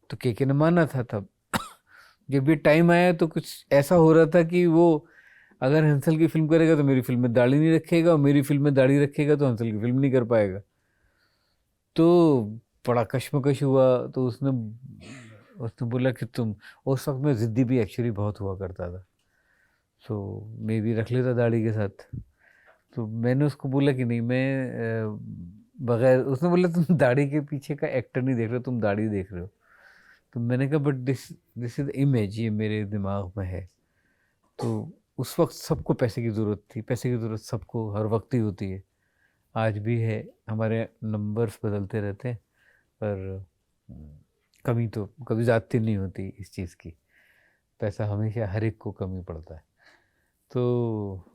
[SPEAKER 1] तो के ने माना था तब। जब ये टाइम आया तो कुछ ऐसा हो रहा था कि वो अगर हंसल की फिल्म करेगा तो मेरी फिल्म में दाढ़ी नहीं रखेगा, और मेरी फिल्म में दाढ़ी रखेगा तो हंसल की फिल्म नहीं कर पाएगा। तो बड़ा कश्मकश हुआ। तो उसने बोला कि तुम, उस वक्त में ज़िद्दी भी एक्चुअली बहुत हुआ करता था, सो मैं भी रख लेता दाढ़ी के साथ। तो मैंने उसको बोला कि नहीं, मैं बगैर, उसने बोला तुम दाढ़ी के पीछे का एक्टर नहीं देख रहे हो, तुम दाढ़ी देख रहे हो। तो मैंने कहा बट दिस इज इमेज, ये मेरे दिमाग में है। तो उस वक्त सबको पैसे की ज़रूरत थी, पैसे की ज़रूरत सबको हर वक्त ही होती है, आज भी है। हमारे नंबर्स बदलते रहते हैं, पर कमी तो कभी ज़्यादती नहीं होती इस चीज़ की। पैसा हमेशा हर एक को कमी पड़ता है। तो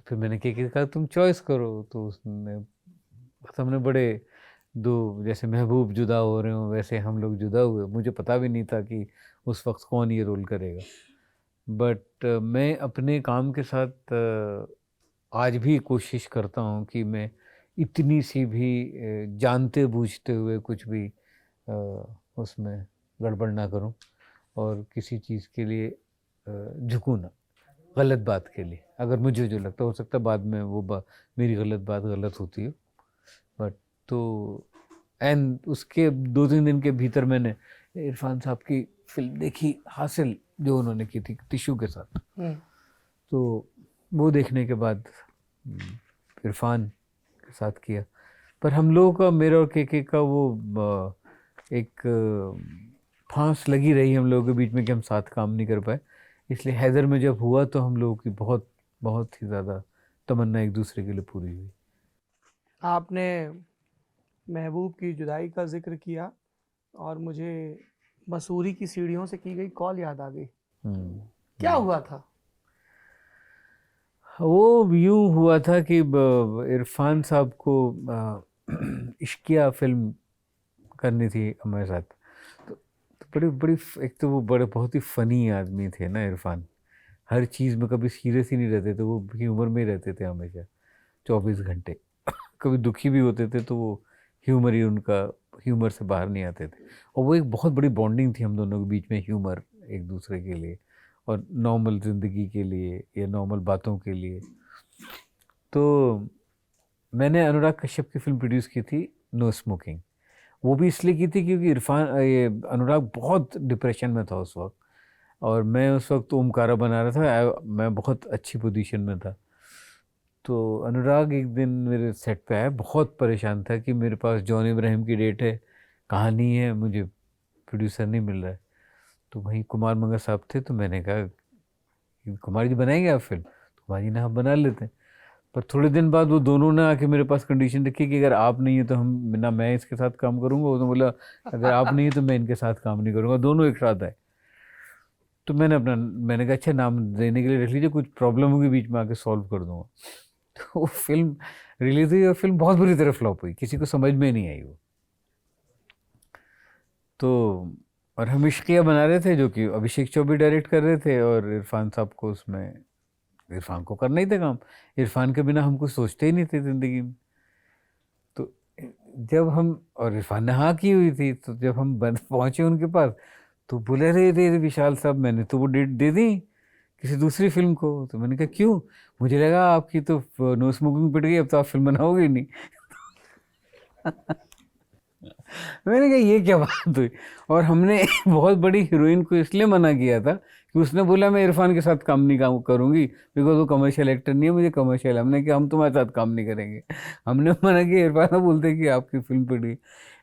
[SPEAKER 1] फिर मैंने क्या कहा तुम चॉइस करो। तो उसने, हमने बड़े दो, जैसे महबूब जुदा हो रहे हो वैसे हम लोग जुदा हुए। मुझे पता भी नहीं था कि उस वक्त कौन ये रोल करेगा। बट मैं अपने काम के साथ आज भी कोशिश करता हूँ कि मैं इतनी सी भी जानते बूझते हुए कुछ भी उसमें गड़बड़ ना करूँ, और किसी चीज़ के लिए झुकूँ ना, गलत बात के लिए। अगर मुझे जो लगता, हो सकता है बाद में वो मेरी गलत बात गलत होती हो, बट तो एंड उसके 2-3 दिन के भीतर मैंने इरफान साहब की फिल्म देखी हासिल, जो उन्होंने की थी टिशू के साथ। तो वो देखने के बाद इरफान के साथ किया। पर हम लोगों का, मेरा और के का वो एक फांस लगी रही हम लोगों के बीच में कि हम साथ काम नहीं कर पाए। इसलिए हैदर में जब हुआ तो हम लोगों की बहुत बहुत ही ज़्यादा तमन्ना एक दूसरे के लिए पूरी हुई।
[SPEAKER 2] आपने महबूब की जुदाई का जिक्र किया और मुझे मसूरी की सीढ़ियों से की गई कॉल याद आ गई। क्या हुआ था?
[SPEAKER 1] वो यूँ हुआ था कि इरफान साहब को इश्किया फिल्म करनी थी हमारे साथ। तो बड़ी बड़ी, एक तो वो बड़े बहुत ही फ़नी आदमी थे ना इरफान, हर चीज़ में कभी सीरियस ही नहीं रहते थे, वो ह्यूमर में ही रहते थे हमेशा 24 घंटे। कभी दुखी भी होते थे तो वो ह्यूमर ही उनका, ह्यूमर से बाहर नहीं आते थे। और वो एक बहुत बड़ी बॉन्डिंग थी हम दोनों के बीच में, ह्यूमर एक दूसरे के लिए और नॉर्मल ज़िंदगी के लिए या नॉर्मल बातों के लिए। तो मैंने अनुराग कश्यप की फिल्म प्रोड्यूस की थी नो स्मोकिंग। वो भी इसलिए की थी क्योंकि ये अनुराग बहुत डिप्रेशन में था उस वक्त, और मैं उस वक्त ओमकारा बना रहा था, मैं बहुत अच्छी पोजीशन में था। तो अनुराग एक दिन मेरे सेट पे आया, बहुत परेशान था कि मेरे पास जॉन इब्राहिम की डेट है, कहानी है, मुझे प्रोड्यूसर नहीं मिल रहा है। तो वहीं कुमार मंगल साहब थे, तो मैंने कहा कुमार जी बनाएंगे आप फिल्म? तो कुमार जी ने आप बना लेते हैं। पर थोड़े दिन बाद वो दोनों ने आके मेरे पास कंडीशन रखी कि अगर आप नहीं है तो हम, ना मैं इसके साथ काम करूँगा, उसने बोला अगर आप नहीं है तो मैं इनके साथ काम नहीं करूँगा, दोनों एक साथ आए। तो मैंने कहा अच्छा नाम देने के लिए रख लीजिए, कुछ प्रॉब्लम होगी बीच में आके सॉल्व कर दूँगा। तो वो फिल्म रिलीज हुई और फिल्म बहुत बुरी तरह फ्लॉप हुई, किसी को समझ में नहीं आई वो। तो और हम इश्किया बना रहे थे, जो कि अभिषेक चौबे डायरेक्ट कर रहे थे, और इरफान साहब को उसमें, इरफान को करना ही था काम। इरफान के बिना हम कुछ सोचते ही नहीं थे ज़िंदगी में। तो जब हम, और इरफान ने हाँ की हुई थी, तो जब हम पहुँचे उनके पास, तो बोले रे रे रे विशाल साहब, मैंने तो वो डेट दे दी किसी दूसरी फिल्म को। तो मैंने कहा क्यों? मुझे लगा आपकी तो नो स्मोकिंग पिट गई, अब तो आप फिल्म बनाओगे नहीं। मैंने कहा ये क्या बात हुई? और हमने बहुत बड़ी हीरोइन को इसलिए मना किया था कि उसने बोला मैं इरफान के साथ काम नहीं करूँगी, बिकॉज वो कमर्शियल एक्टर नहीं है, मुझे कमर्शियल। हमने कहा हम तुम्हारे साथ काम नहीं करेंगे। हमने मना किया, इरफान बोलते कि आपकी फिल्म पिट गई।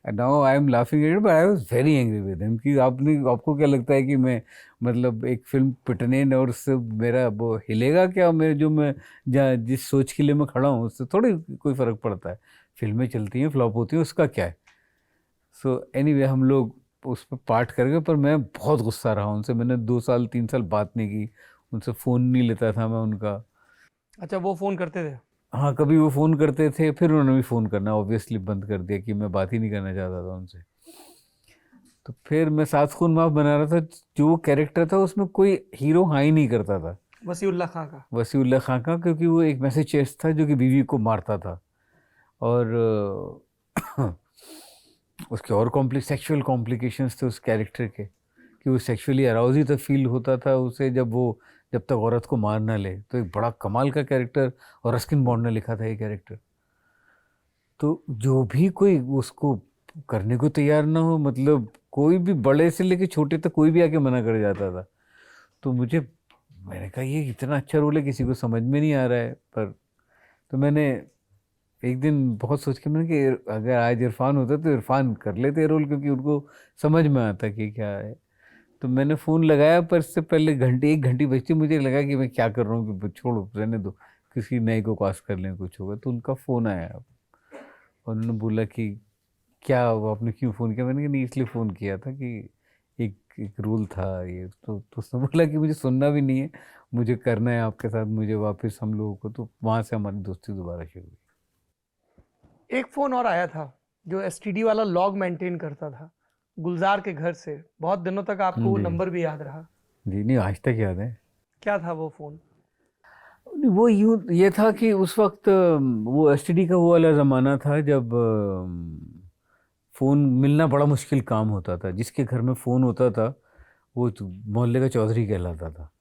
[SPEAKER 1] Now I am laughing at it, but I was very angry with him कि आपको क्या लगता है कि मैं, मतलब एक फिल्म पिटने और उससे मेरा वो हिलेगा क्या? मैं जिस सोच के लिए मैं खड़ा हूँ उससे थोड़ी कोई फ़र्क पड़ता है। फिल्में चलती हैं, फ्लॉप होती हैं, उसका क्या है। सो एनीवे हम लोग उस पर पार्ट कर गए, पर मैं बहुत गुस्सा रहा उनसे। मैंने 2 साल 3 साल बात नहीं की उनसे, फ़ोन नहीं लेता था मैं उनका।
[SPEAKER 2] अच्छा, वो फ़ोन करते थे?
[SPEAKER 1] हाँ, कभी वो फ़ोन करते थे, फिर उन्होंने भी फ़ोन करना ऑब्वियसली बंद कर दिया कि मैं बात ही नहीं करना चाहता था उनसे। तो फिर मैं सात खून माफ बना रहा था, जो वो कैरेक्टर था उसमें कोई हीरो हाँ ही नहीं करता था,
[SPEAKER 2] वसीउल्लाह खां का।
[SPEAKER 1] वसीउल्लाह खां का, क्योंकि वो एक मैसेज था जो कि बीवी को मारता था। और उसके और सेक्सुअल कॉम्प्लिकेशंस थे उस कैरेक्टर के, कि वो सेक्सुअली अराउज ही तो फील होता था उसे जब तक औरत को मार ना ले। तो एक बड़ा कमाल का कैरेक्टर, और रस्किन बॉन्ड ने लिखा था ये कैरेक्टर। तो जो भी कोई उसको करने को तैयार ना हो, मतलब कोई भी, बड़े से लेके छोटे तक कोई भी आके मना कर जाता था। तो मैंने कहा ये इतना अच्छा रोल है, किसी को समझ में नहीं आ रहा है। पर तो मैंने एक दिन बहुत सोच के, मैंने कि अगर आज इरफान होता तो इरफान कर लेते रोल, क्योंकि उनको समझ में आता कि क्या है। तो मैंने फ़ोन लगाया, पर इससे पहले 1 घंटी बचती, मुझे लगा कि मैं क्या कर रहा हूँ, कि छोड़ो रहने दो, किसी नए को कास्ट कर लें, कुछ होगा। तो उनका फ़ोन आया और उन्होंने बोला कि क्या, वो आपने क्यों फ़ोन किया? मैंने कहा नहीं, इसलिए फ़ोन किया था कि एक एक रूल था ये। तो उसने बोला कि मुझे सुनना भी नहीं है, मुझे करना है आपके साथ, मुझे वापस हम लोगों को। तो वहाँ से हमारी दोस्ती दोबारा शुरू हुई।
[SPEAKER 2] एक फ़ोन और आया था जो एसटीडी वाला लॉग मेंटेन करता था, गुलजार के घर से। बहुत दिनों तक आपको वो
[SPEAKER 1] जी
[SPEAKER 2] नंबर भी याद रहा।
[SPEAKER 1] जी, नहीं आज तक याद है।
[SPEAKER 2] क्या था वो फ़ोन?
[SPEAKER 1] नहीं, वो ये था कि उस वक्त वो एसटीडी का वो वाला ज़माना था जब फ़ोन मिलना बड़ा मुश्किल काम होता था। जिसके घर में फ़ोन होता था वो मोहल्ले का चौधरी कहलाता था।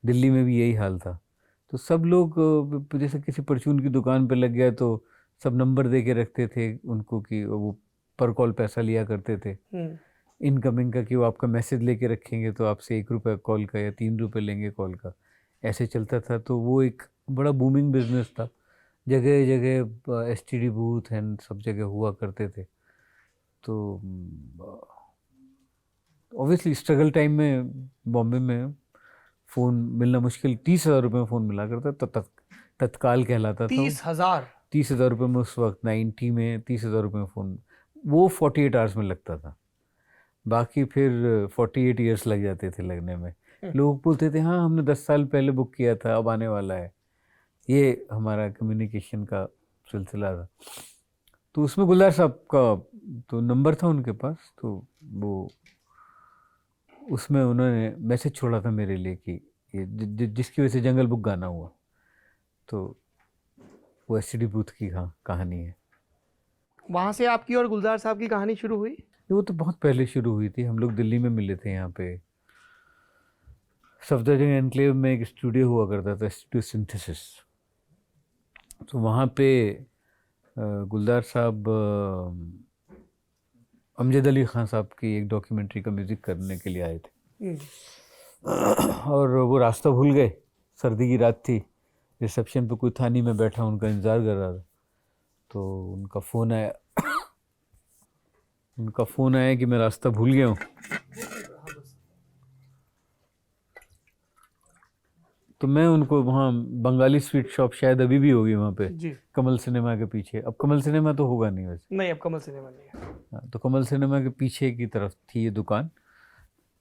[SPEAKER 1] दिल्ली में भी यही हाल था। तो सब लोग जैसे किसी परचून की दुकान पे लग गया तो सब नंबर दे के रखते थे उनको, कि वो पर कॉल पैसा लिया करते थे इनकमिंग का, कि वो आपका मैसेज लेके रखेंगे तो आपसे 1 रुपये कॉल का या 3 रुपये लेंगे कॉल का। ऐसे चलता था। तो वो एक बड़ा बूमिंग बिजनेस था। जगह जगह एसटीडी बूथ एंड सब जगह हुआ करते थे। तो ऑब्वियसली स्ट्रगल टाइम में बॉम्बे में फ़ोन मिलना मुश्किल। 30,000 रुपये में फ़ोन मिला करता, तत्काल कहलाता था।
[SPEAKER 2] 30,000?
[SPEAKER 1] 30,000 रुपये में उस वक्त 90 में 30,000 रुपये में फ़ोन, वो 48 आवर्स में लगता था। बाकी फिर 48 ईयर्स लग जाते थे लगने में। लोग बोलते थे हाँ हमने 10 साल पहले बुक किया था, अब आने वाला है। ये हमारा कम्युनिकेशन का सिलसिला था। तो उसमें गुलजार साहब का तो नंबर था उनके पास, तो वो उसमें उन्होंने मैसेज छोड़ा था मेरे लिए कि ये जिसकी वजह से जंगल बुक गाना हुआ। तो वो एसटीडी बूथ की कहानी है।
[SPEAKER 2] वहाँ से आपकी और गुलजार साहब की कहानी शुरू हुई?
[SPEAKER 1] वो तो बहुत पहले शुरू हुई थी। हम लोग दिल्ली में मिले थे, यहाँ पे सफदरजंग एनक्लेव में एक स्टूडियो हुआ करता था, स्टूडियो सिंथेसिस। तो वहाँ पे गुलजार साहब अमजद अली खान साहब की एक डॉक्यूमेंट्री का म्यूज़िक करने के लिए आए थे। और वो रास्ता भूल गए, सर्दी की रात थी, रिसेप्शन पे कोई था नहीं, मैं बैठा उनका इंतज़ार कर रहा था। तो उनका फ़ोन आया कि मैं रास्ता भूल गया हूँ। तो मैं उनको वहाँ बंगाली स्वीट शॉप शायद अभी भी होगी वहाँ पे
[SPEAKER 2] जी।
[SPEAKER 1] कमल सिनेमा के पीछे। अब कमल सिनेमा तो होगा नहीं वैसे।
[SPEAKER 2] नहीं, अब कमल सिनेमा नहीं है।
[SPEAKER 1] हाँ, तो कमल सिनेमा के पीछे की तरफ थी ये दुकान।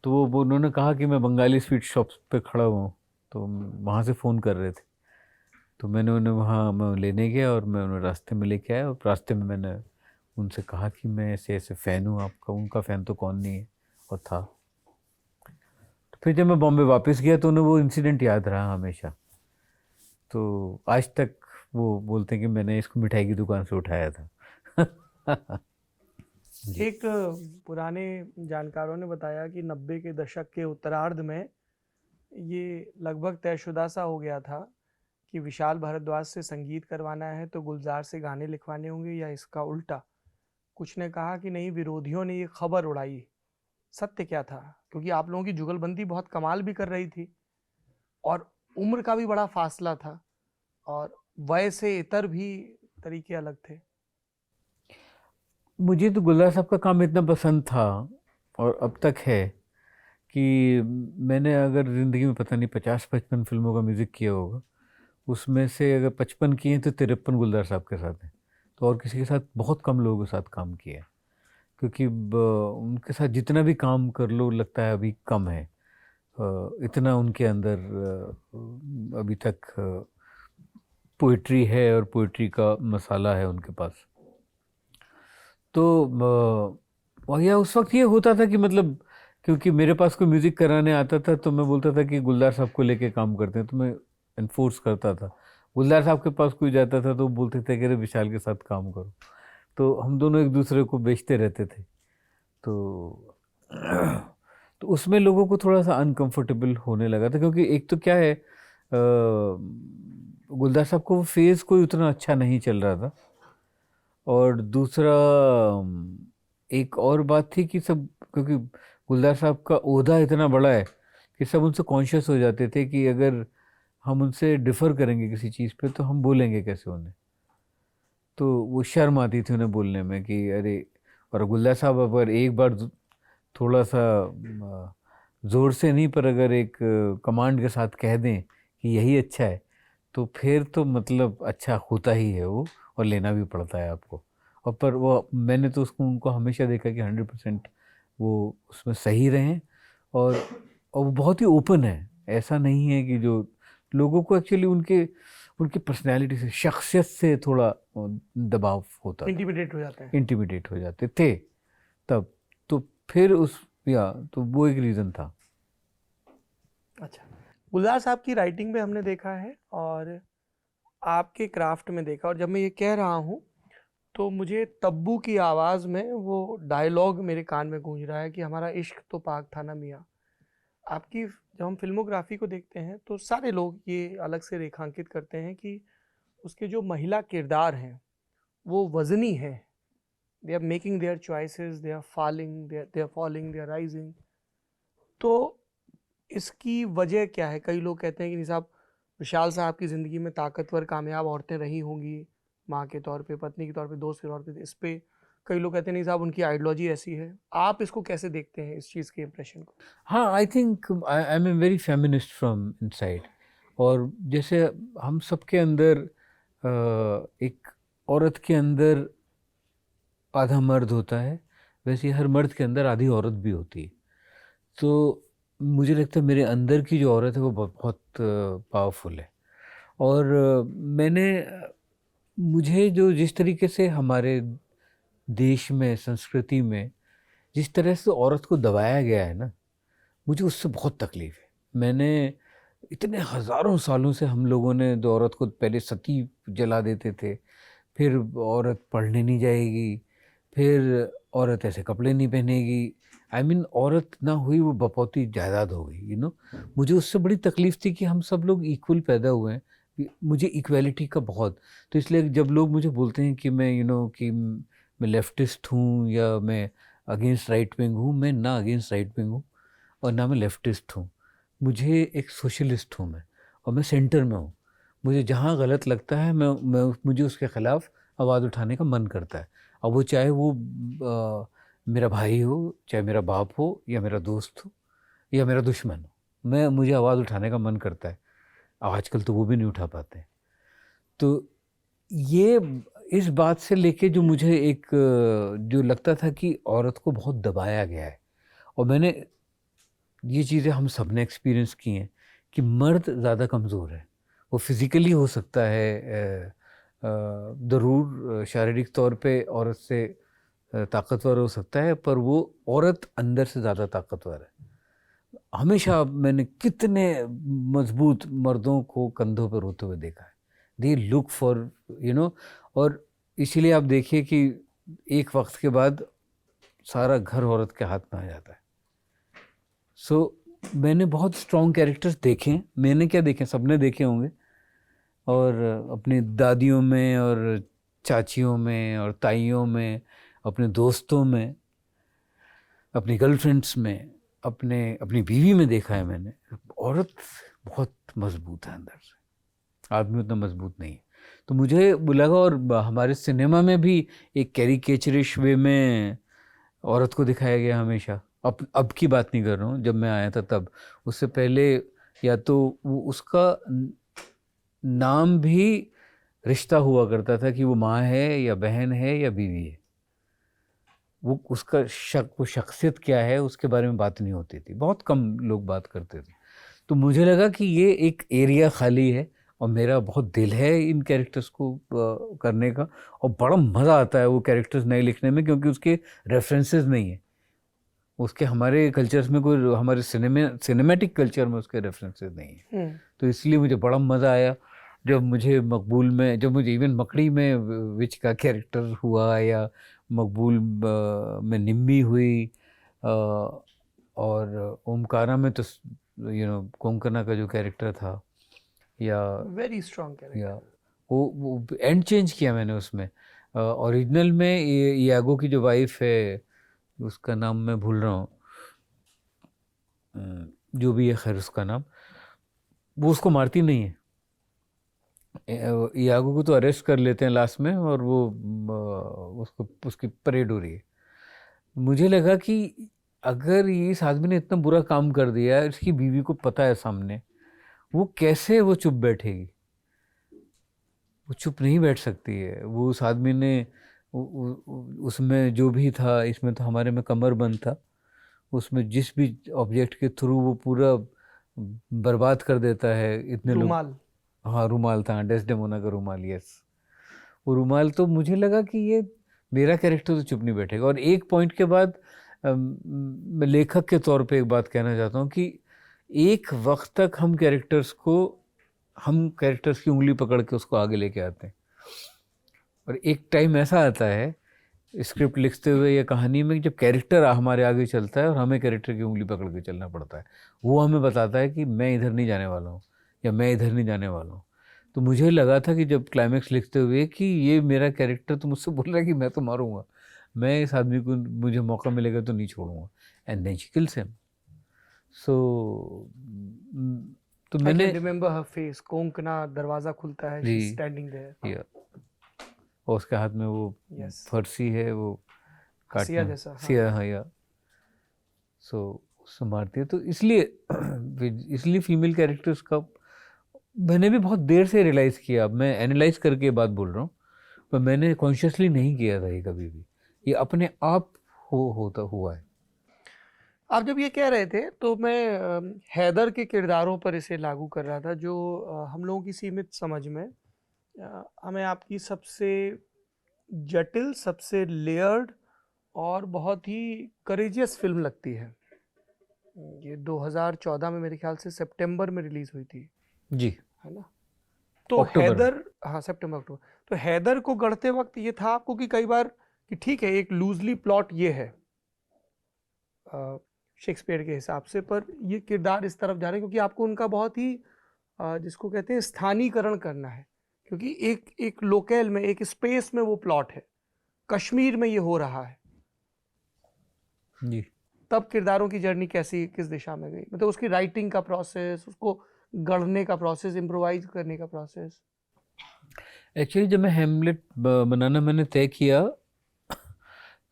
[SPEAKER 1] तो वो उन्होंने कहा कि मैं बंगाली स्वीट शॉप पे खड़ा हुआ हूँ, तो वहाँ से फ़ोन कर रहे थे। तो मैंने उन्हें वहाँ मैं लेने गया और मैं उन्हें रास्ते में लेके आया। और रास्ते में मैंने उनसे कहा कि मैं ऐसे ऐसे फ़ैन हूँ आपका। उनका फ़ैन तो कौन नहीं है, और था। तो फिर जब मैं बॉम्बे वापस गया तो उन्हें वो इंसिडेंट याद रहा हमेशा। तो आज तक वो बोलते हैं कि मैंने इसको मिठाई की दुकान से उठाया था। जी।
[SPEAKER 2] एक पुराने जानकारों ने बताया कि 90 के दशक के उत्तरार्ध में ये लगभग तयशुदा सा हो गया था कि विशाल भारद्वाज से संगीत करवाना है तो गुलजार से गाने लिखवाने होंगे या इसका उल्टा। कुछ ने कहा कि नहीं, विरोधियों ने ये खबर उड़ाई। सत्य क्या था? क्योंकि आप लोगों की जुगलबंदी बहुत कमाल भी कर रही थी और उम्र का भी बड़ा फासला था और वय से इतर भी तरीके अलग थे।
[SPEAKER 1] मुझे तो गुलजार साहब का काम इतना पसंद था और अब तक है कि मैंने अगर ज़िंदगी में पता नहीं 50-55 फिल्मों का म्यूज़िक किया होगा, उसमें से अगर 55 किए हैं तो 53 गुलजार साहब के साथ हैं। तो और किसी के साथ बहुत कम लोगों के साथ काम किया है, क्योंकि उनके साथ जितना भी काम कर लो लगता है अभी कम है। इतना उनके अंदर अभी तक पोइट्री है और पोइट्री का मसाला है उनके पास। तो या उस वक्त ये होता था कि मतलब क्योंकि मेरे पास कोई म्यूज़िक कराने आता था तो मैं बोलता था कि गुलजार साहब को लेके काम करते हैं, तो मैं इन्फोर्स करता था। गुलजार साहब के पास कोई जाता था तो बोलते थे कि अरे विशाल के साथ काम करो। तो हम दोनों एक दूसरे को बेचते रहते थे। तो तो उसमें लोगों को थोड़ा सा अनकंफर्टेबल होने लगा था, क्योंकि एक तो क्या है, गुलजार साहब को वो फेज़ कोई उतना अच्छा नहीं चल रहा था, और दूसरा एक और बात थी कि सब, क्योंकि गुलजार साहब का ओहदा इतना बड़ा है कि सब उनसे कॉन्शियस हो जाते थे कि अगर हम उनसे डिफ़र करेंगे किसी चीज़ पे तो हम बोलेंगे कैसे उन्हें। तो वो शर्म आती थी उन्हें बोलने में कि अरे, और गुलजार साहब अगर एक बार थोड़ा सा ज़ोर से नहीं पर अगर एक कमांड के साथ कह दें कि यही अच्छा है, तो फिर तो मतलब अच्छा होता ही है वो, और लेना भी पड़ता है आपको। और पर वो मैंने तो उसको उनको हमेशा देखा कि 100% वो उसमें सही रहें, और वो बहुत ही ओपन है। ऐसा नहीं है कि जो लोगों को एक्चुअली उनके उनकी पर्सनैलिटी से, शख्सियत से थोड़ा दबाव होता था,
[SPEAKER 2] इंटिमिडेट हो जाते हैं।
[SPEAKER 1] इंटिमिडेट हो जाते थे तब। तो फिर तो वो एक रीज़न था।
[SPEAKER 2] अच्छा, गुलजार साहब की राइटिंग में हमने देखा है और आपके क्राफ्ट में देखा, और जब मैं ये कह रहा हूँ तो मुझे तब्बू की आवाज़ में वो डायलॉग मेरे कान में गूंज रहा है कि हमारा इश्क तो पाक था ना मियाँ। आपकी जब हम फिल्मोग्राफी को देखते हैं तो सारे लोग ये अलग से रेखांकित करते हैं कि उसके जो महिला किरदार हैं वो वज़नी है। They are making their choices, they are falling, they are rising. तो इसकी वजह क्या है? कई लोग कहते हैं कि नहीं साहब, विशाल साहब की ज़िंदगी में ताकतवर कामयाब औरतें रही होंगी, माँ के तौर पे, पत्नी के तौर पे, दोस्त के तौर पे। इस पे कई लोग कहते हैं नहीं साहब उनकी आइडियोलॉजी ऐसी है। आप इसको कैसे देखते हैं, इस चीज़ के इम्प्रेशन को?
[SPEAKER 1] हाँ, I think I am a very feminist from inside. और जैसे हम सबके अंदर एक औरत के अंदर आधा मर्द होता है, वैसे ही हर मर्द के अंदर आधी औरत भी होती है। तो मुझे लगता है मेरे अंदर की जो औरत है वो बहुत पावरफुल है। और मुझे जो जिस तरीके से हमारे देश में, संस्कृति में जिस तरह से औरत को दबाया गया है ना, मुझे उससे बहुत तकलीफ़ है। मैंने इतने हज़ारों सालों से हम लोगों ने जो औरत को पहले सती जला देते थे, फिर औरत पढ़ने नहीं जाएगी, फिर औरत ऐसे कपड़े नहीं पहनेगी। आई मीन औरत ना हुई वो बपौती जायदाद हो गई, मुझे उससे बड़ी तकलीफ़ थी कि हम सब लोग इक्वल पैदा हुए हैं। मुझे इक्वालिटी का बहुत, तो इसलिए जब लोग मुझे बोलते हैं कि मैं कि मैं लेफ्टिस्ट हूँ या मैं अगेंस्ट राइट विंग हूँ, मैं ना अगेंस्ट राइट विंग हूँ और ना मैं लेफ्टिस्ट हूँ। मुझे एक सोशलिस्ट हूँ मैं, और मैं सेंटर में हूँ। मुझे जहाँ गलत लगता है मुझे उसके ख़िलाफ़ आवाज़ उठाने का मन करता है। अब वो चाहे वो मेरा भाई हो, चाहे मेरा बाप हो, या मेरा दोस्त हो, या मेरा दुश्मन हो, मुझे आवाज़ उठाने का मन करता है। आजकल तो वो भी नहीं उठा पाते। तो ये इस बात से लेके जो मुझे एक जो लगता था कि औरत को बहुत दबाया गया है, और मैंने ये चीज़ें हम सब ने एक्सपीरियंस की हैं कि मर्द ज़्यादा कमज़ोर है। वो फिज़िकली हो सकता है ज़रूर शारीरिक तौर पे औरत से ताकतवर हो सकता है, पर वो औरत अंदर से ज़्यादा ताकतवर है। हमेशा मैंने कितने मजबूत मर्दों को कंधों पर रोते हुए देखा है। दे लुक फॉर और इसीलिए आप देखिए कि एक वक्त के बाद सारा घर औरत के हाथ में आ जाता है। सो मैंने बहुत स्ट्रॉन्ग कैरेक्टर्स देखे हैं। मैंने क्या देखे, सबने देखे होंगे, और अपनी दादियों में और चाचियों में और ताइयों में, अपने दोस्तों में, अपनी गर्लफ्रेंड्स में, अपनी बीवी में देखा है मैंने। औरत बहुत मजबूत है अंदर से, आदमी उतना मजबूत नहीं है। तो मुझे लगा, और हमारे सिनेमा में भी एक कैरिकेचरिश वे में औरत को दिखाया गया हमेशा। अब की बात नहीं कर रहा हूँ, जब मैं आया था तब। उससे पहले या तो उसका नाम भी रिश्ता हुआ करता था कि वो माँ है या बहन है या बीवी है। वो उसका वो शख्सियत क्या है उसके बारे में बात नहीं होती थी, बहुत कम लोग बात करते थे। तो मुझे लगा कि ये एक एरिया खाली है, और मेरा बहुत दिल है इन कैरेक्टर्स को करने का, और बड़ा मज़ा आता है वो कैरेक्टर्स नए लिखने में, क्योंकि उसके रेफरेंसेस नहीं है। उसके हमारे कल्चर्स में कोई, हमारे सिनेमैटिक कल्चर में उसके रेफरेंसेस नहीं है। तो इसलिए मुझे बड़ा मज़ा आया जब मुझे मकबूल में, जब मुझे इवन मकड़ी में विच का कैरेक्टर हुआ, या मकबूल में निम्मी हुई, और ओमकारा में तो कोंकणा का जो कैरेक्टर था, या
[SPEAKER 2] वेरी स्ट्रॉन्ग कैरेक्टर,
[SPEAKER 1] या वो एंड चेंज किया मैंने उसमें। ओरिजिनल में यागो की जो वाइफ है, उसका नाम मैं भूल रहा हूँ, जो भी है, खैर उसका नाम, वो उसको मारती नहीं है। यागो को तो अरेस्ट कर लेते हैं लास्ट में, और वो उसकी परेड हो रही है। मुझे लगा कि अगर ये इस आदमी ने इतना बुरा काम कर दिया, इसकी बीवी को पता है सामने, वो कैसे वो चुप बैठेगी? वो चुप नहीं बैठ सकती है। वो उस आदमी ने उसमें जो भी था, इसमें तो हमारे में कमरबंद था, उसमें जिस भी ऑब्जेक्ट के थ्रू वो पूरा बर्बाद कर देता है। इतने लोग, हाँ रुमाल था, डेस्डेमोना का रुमाल, यस, वो रुमाल। तो मुझे लगा कि ये मेरा कैरेक्टर तो चुप नहीं बैठेगा। और एक पॉइंट के बाद मैं लेखक के तौर पे एक बात कहना चाहता हूँ कि एक वक्त तक हम कैरेक्टर्स की उंगली पकड़ के उसको आगे लेके आते हैं, और एक टाइम ऐसा आता है स्क्रिप्ट लिखते हुए या कहानी में, जब कैरेक्टर हमारे आगे चलता है और हमें कैरेक्टर की उंगली पकड़ के चलना पड़ता है। वो हमें बताता है कि मैं इधर नहीं जाने वाला हूँ, या मैं इधर नहीं जाने वाला हूँ। तो मुझे लगा था कि जब क्लाइमैक्स लिखते हुए कि ये मेरा कैरेक्टर तो मुझसे बोल रहा है कि मैं तो मारूंगा, मैं इस आदमी को, मुझे मौका मिलेगा तो नहीं छोड़ूंगा, and then she kills him. So तो मैंने
[SPEAKER 2] रिमेंबर हर फेस, कोंकणा दरवाजा खुलता है, शी इज स्टैंडिंग देयर,
[SPEAKER 1] और उसके हाथ में वो फरसी है, वो
[SPEAKER 2] काटना जैसा,
[SPEAKER 1] सिया, हाँ, या सो उससे मारती है। तो इसलिए फीमेल कैरेक्टर्स का मैंने भी बहुत देर से रियलाइज़ किया। अब मैं एनालाइज करके बात बोल रहा हूँ, पर मैंने कॉन्शियसली नहीं किया था ये कभी भी, ये अपने आप होता हुआ है।
[SPEAKER 2] आप जब ये कह रहे थे तो मैं हैदर के किरदारों पर इसे लागू कर रहा था, जो हम लोगों की सीमित समझ में हमें आपकी सबसे जटिल, सबसे लेयर्ड और बहुत ही करेजियस फिल्म लगती है। ये 2014 में मेरे ख्याल से सितंबर में रिलीज हुई थी
[SPEAKER 1] जी,
[SPEAKER 2] है ना? तो हैदर, हाँ सितंबर अक्टूबर। तो हैदर को गढ़ते वक्त ये था आपको कि कई बार कि ठीक है एक लूजली प्लॉट ये है शेक्सपियर के हिसाब से, पर ये किरदार इस तरफ जा रहे हैं क्योंकि आपको उनका बहुत ही जिसको कहते हैं स्थानीकरण करना है, क्योंकि एक लोकल में, एक स्पेस में वो प्लॉट है। कश्मीर में ये हो रहा है
[SPEAKER 1] जी।
[SPEAKER 2] तब किरदारों की जर्नी कैसी, किस दिशा में गई, मतलब उसकी राइटिंग का प्रोसेस, उसको गढ़ने का प्रोसेस, इम्प्रोवाइज करने का प्रोसेस।
[SPEAKER 1] एक्चुअली जब मैं हेमलेट बनाना मैंने तय किया,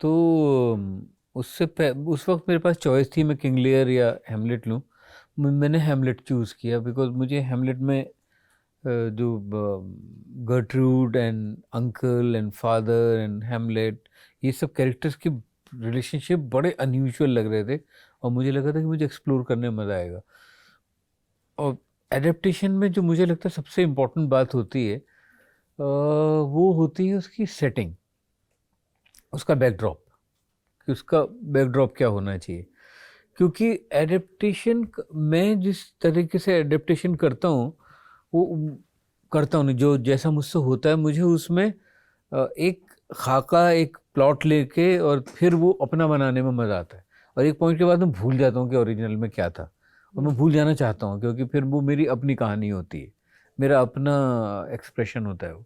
[SPEAKER 1] तो उस वक्त मेरे पास चॉइस थी, मैं किंग लियर या हेमलेट लूँ। मैंने हेमलेट चूज़ किया बिकॉज मुझे हेमलेट में जो Gertrude and uncle and father and Hamlet, ये सब कैरेक्टर्स की रिलेशनशिप बड़े अनयूजुअल लग रहे थे, और मुझे लगा था कि मुझे एक्सप्लोर करने में मज़ा आएगा। और एडेप्टेशन में जो मुझे लगता है सबसे इम्पोर्टेंट बात होती है वो होती है उसकी सेटिंग, उसका बैकड्रॉप। कि उसका बैकड्रॉप क्या होना चाहिए, क्योंकि एडेप्टेशन मैं जिस तरीके से एडेप्टेशन करता हूँ वो करता हूँ, जो जैसा मुझसे होता है मुझे उसमें एक खाका, एक प्लॉट लेके और फिर वो अपना बनाने में मज़ा आता है। और एक पॉइंट के बाद मैं भूल जाता हूँ कि ओरिजिनल में क्या था, और मैं भूल जाना चाहता हूँ क्योंकि फिर वो मेरी अपनी कहानी होती है, मेरा अपना एक्सप्रेशन होता है वो।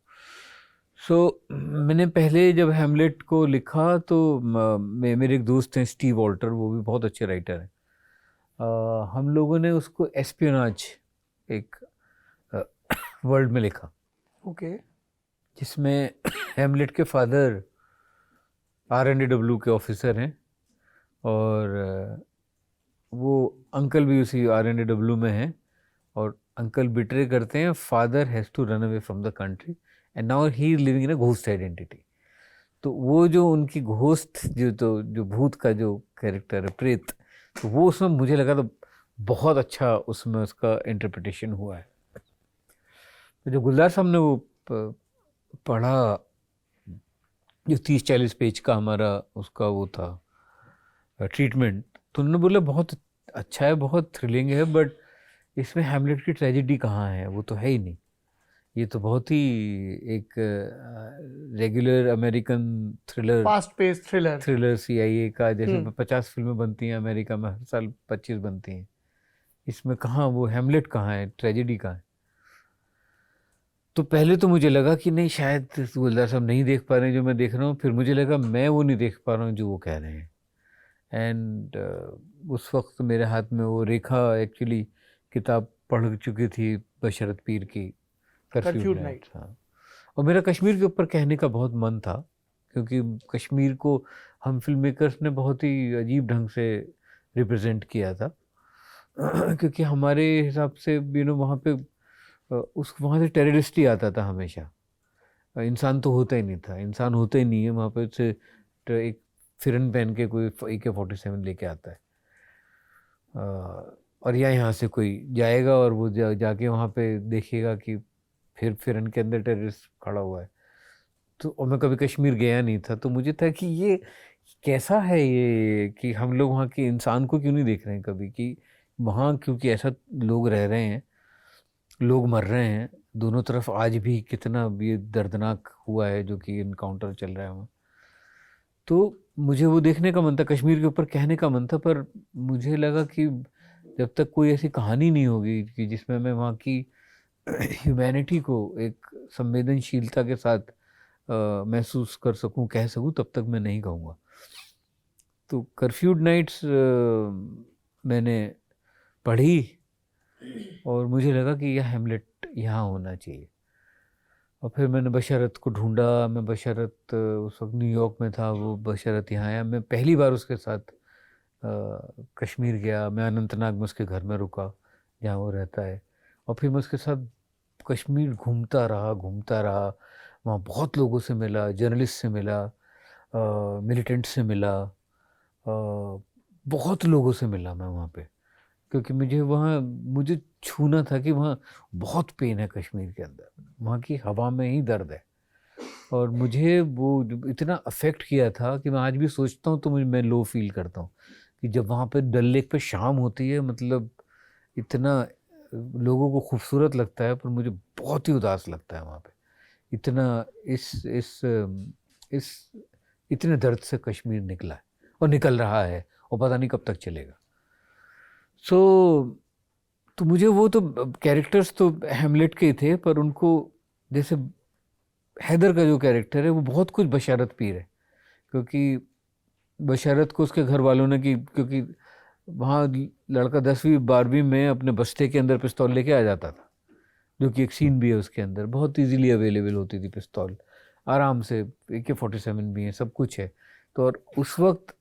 [SPEAKER 1] सो मैंने पहले जब हैमलेट को लिखा तो मेरे एक दोस्त हैं स्टीव वॉल्टर, वो भी बहुत अच्छे राइटर हैं। हम लोगों ने उसको एस्पियोनाज एक वर्ल्ड में लिखा,
[SPEAKER 2] ओके।
[SPEAKER 1] जिसमें हैमलेट के फादर RNDW के ऑफिसर हैं, और वो अंकल भी उसी RNDW में हैं, और अंकल बिट्रे करते हैं, father has to run away from the country and now he is living in a ghost identity. तो वो जो उनकी घोस्ट जो भूत का जो कैरेक्टर है, प्रेत, तो वो उसमें मुझे लगा तो बहुत अच्छा उसमें उसका इंटरप्रिटेशन हुआ है। तो जो गुलजार साहब ने वो पढ़ा, जो 30-40 पेज का हमारा उसका वो था ट्रीटमेंट, तो उन्होंने बोला बहुत अच्छा है, बहुत थ्रिलिंग है, बट इसमें हैमलेट की ट्रेजेडी कहाँ है, वो तो है ही नहीं। ये तो बहुत ही एक regular American thriller,
[SPEAKER 2] fast pace thriller.
[SPEAKER 1] CIA का, जैसे 50 फिल्में बनती हैं अमेरिका में हर साल, 25 बनती हैं, इसमें कहाँ वो हैमलेट कहाँ है, ट्रेजेडी कहाँ है। तो पहले तो मुझे लगा कि नहीं, शायद गुलजार साहब नहीं देख पा रहे हैं जो मैं देख रहा हूँ, फिर मुझे लगा मैं वो नहीं देख पा रहा हूँ जो वो कह रहे हैं। एंड उस वक्त मेरे हाथ में वो रेखा एक्चुअली किताब पढ़ चुकी थी बशरत पीर की, कर्फ्यूड नाइट। हाँ, और मेरा कश्मीर के ऊपर कहने का बहुत मन था, क्योंकि कश्मीर को हम फिल्म मेकर्स ने बहुत ही अजीब ढंग से रिप्रेजेंट किया था क्योंकि हमारे हिसाब से वहाँ पे वहाँ से टेररिस्ट ही आता था हमेशा, इंसान तो होता ही नहीं था, इंसान होता ही नहीं है वहाँ पे, से एक फिरन पहन के कोई AK-47 लेके आता है, और यहाँ से कोई जाएगा और वो जाके वहाँ पे देखेगा कि फिर फिरन के अंदर टेररिस्ट खड़ा हुआ है। तो और मैं कभी कश्मीर गया नहीं था, तो मुझे था कि ये कैसा है ये, कि हम लोग वहाँ के इंसान को क्यों नहीं देख रहे हैं कभी, कि वहाँ क्योंकि ऐसा लोग रह रहे हैं, लोग मर रहे हैं दोनों तरफ, आज भी कितना ये दर्दनाक हुआ है जो कि इनकाउंटर चल रहा है वहाँ। तो मुझे वो देखने का मन था, कश्मीर के ऊपर कहने का मन था, पर मुझे लगा कि जब तक कोई ऐसी कहानी नहीं होगी कि जिसमें मैं वहाँ की ह्यूमैनिटी को एक संवेदनशीलता के साथ महसूस कर सकूं, कह सकूं, तब तक मैं नहीं कहूँगा। तो कर्फ्यूड नाइट्स मैंने पढ़ी और मुझे लगा कि यह हैमलेट यहाँ होना चाहिए। और फिर मैंने बशरत को ढूंढा, मैं बशरत उस वक्त न्यूयॉर्क में था, वो बशरत यहाँ आया, मैं पहली बार उसके साथ कश्मीर गया, मैं अनंतनाग में उसके घर में रुका जहाँ वो रहता है, और फिर मैं उसके साथ कश्मीर घूमता रहा, वहाँ बहुत लोगों से मिला, जर्नलिस्ट से मिला, मिलिटेंट से मिला, बहुत लोगों से मिला मैं वहाँ पे, क्योंकि मुझे छूना था कि वहाँ बहुत पेन है कश्मीर के अंदर, वहाँ की हवा में ही दर्द है, और मुझे वो इतना अफेक्ट किया था कि मैं आज भी सोचता हूँ तो मैं लो फील करता हूँ कि जब वहाँ पे डल लेक पे शाम होती है, मतलब इतना लोगों को खूबसूरत लगता है, पर मुझे बहुत ही उदास लगता है वहाँ पे, इतना इस इतने दर्द से कश्मीर निकला है और निकल रहा है, और पता नहीं कब तक चलेगा। तो मुझे वो तो कैरेक्टर्स तो हैमलेट के ही थे, पर उनको, जैसे हैदर का जो कैरेक्टर है वो बहुत कुछ बशरत पीर है, क्योंकि बशरत को उसके घर वालों ने, क्योंकि वहाँ लड़का 10वीं-12वीं में अपने बस्ते के अंदर पिस्तौल लेके आ जाता था, जो कि एक सीन भी है उसके अंदर, बहुत इजीली अवेलेबल होती थी पिस्तौल, आराम से AK-47 भी है, सब कुछ है। तो और उस वक्त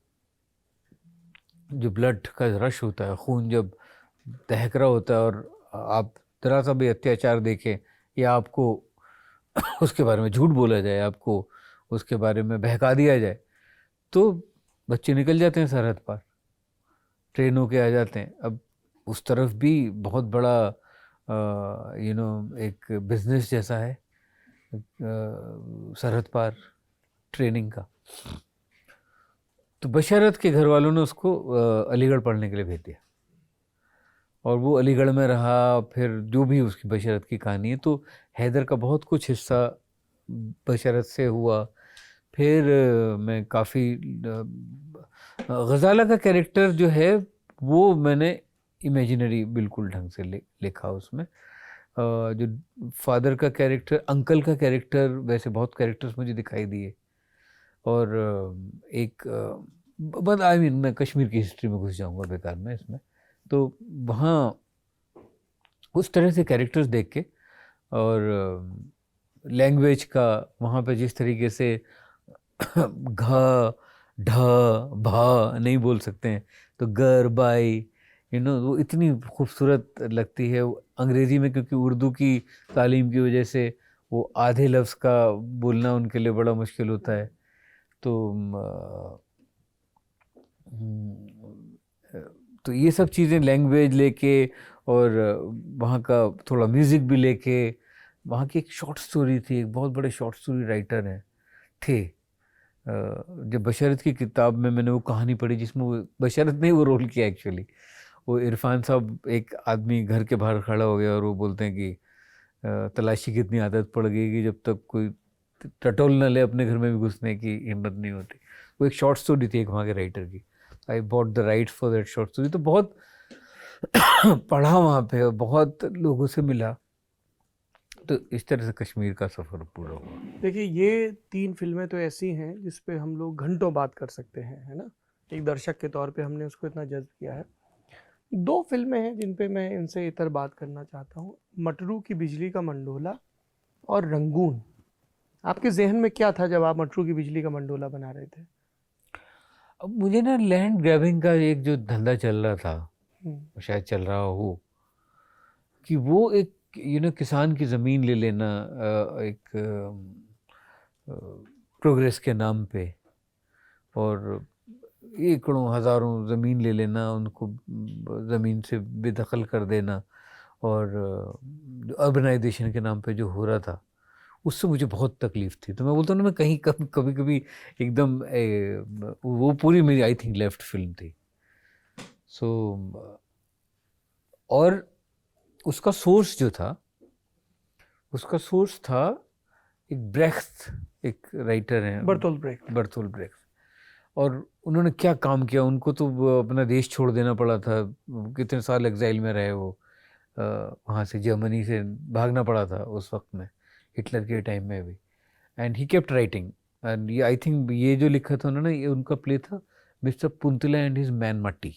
[SPEAKER 1] जो ब्लड का रश होता है, खून जब दहक रहा होता है, और आप जरा सा भी अत्याचार देखें या आपको उसके बारे में झूठ बोला जाए, आपको उसके बारे में बहका दिया जाए, तो बच्चे निकल जाते हैं सरहद पार, ट्रेनों के आ जाते हैं। अब उस तरफ भी बहुत बड़ा एक बिजनेस जैसा है सरहद पार ट्रेनिंग का। तो बशरत के घर वालों ने उसको अलीगढ़ पढ़ने के लिए भेज दिया और वो अलीगढ़ में रहा। फिर जो भी उसकी बशरत की कहानी है, तो हैदर का बहुत कुछ हिस्सा बशरत से हुआ। फिर मैं काफ़ी गज़ाला का कैरेक्टर जो है वो मैंने इमेजिनरी बिल्कुल ढंग से लिखा उसमें। जो फादर का कैरेक्टर, अंकल का कैरेक्टर, वैसे बहुत कैरेक्टर्स मुझे दिखाई दिए। और एक आई मीन मैं कश्मीर की हिस्ट्री में घुस जाऊंगा बेकार में इसमें। तो वहाँ उस तरह से कैरेक्टर्स देख के और लैंग्वेज का वहाँ पे जिस तरीके से घ ढ भा नहीं बोल सकते हैं, तो गर बाई वो इतनी खूबसूरत लगती है अंग्रेज़ी में, क्योंकि उर्दू की तालीम की वजह से वो आधे लफ्ज़ का बोलना उनके लिए बड़ा मुश्किल होता है। तो ये सब चीज़ें लैंग्वेज लेके और वहाँ का थोड़ा म्यूज़िक भी लेके। वहाँ की एक शॉर्ट स्टोरी थी, एक बहुत बड़े शॉर्ट स्टोरी राइटर हैं थे। जब बशरत की किताब में मैंने वो कहानी पढ़ी जिसमें वो बशरत ने वो रोल किया एक्चुअली। वो इरफान साहब, एक आदमी घर के बाहर खड़ा हो गया और वो बोलते हैं कि तलाशी की इतनी आदत पड़ गई कि जब तक कोई टटोल न ले अपने घर में भी घुसने की हिम्मत नहीं होती। वो एक शॉर्ट स्टोरी थी एक वहाँ के राइटर की। I bought the right for that short story. तो बहुत पढ़ा वहाँ पे, बहुत लोगों से मिला। तो इस तरह से कश्मीर का सफ़र पूरा हुआ।
[SPEAKER 2] देखिए, ये 3 फिल्में तो ऐसी हैं जिस पे हम लोग घंटों बात कर सकते हैं, है ना। एक दर्शक के तौर पे हमने उसको इतना जज्ब किया है। 2 फिल्में हैं जिन पे मैं इनसे इतर बात करना चाहता हूँ, मटरू की बिजली का मंडोला और रंगून। आपके जहन में क्या था जब आप मटरू की बिजली का मंडोला बना रहे थे?
[SPEAKER 1] अब मुझे ना लैंड ग्रैबिंग का एक जो धंधा चल रहा था, शायद चल रहा हो, कि वो एक किसान की ज़मीन ले लेना एक प्रोग्रेस के नाम पे, और एकड़ों हज़ारों ज़मीन ले लेना, उनको ज़मीन से बेदखल कर देना, और अर्बनाइजेशन के नाम पे जो हो रहा था उससे मुझे बहुत तकलीफ़ थी। तो मैं बोलता हूँ ना, मैं कहीं कभी कभी एकदम वो पूरी मेरी आई थिंक लेफ्ट फिल्म थी। और उसका सोर्स जो था, उसका सोर्स था एक ब्रेख्त, एक राइटर हैं बर्तोल्ट ब्रेख्त। और उन्होंने क्या काम किया, उनको तो अपना देश छोड़ देना पड़ा था, कितने साल एग्जाइल में रहे वो, वहाँ से जर्मनी से भागना पड़ा था उस वक्त में, हिटलर के टाइम में भी। And he kept writing. And ये आई थिंक ये जो लिखा था उन्होंने, ये उनका प्ले था मिस्टर पुंतला एंड हिज मैन मट्टी।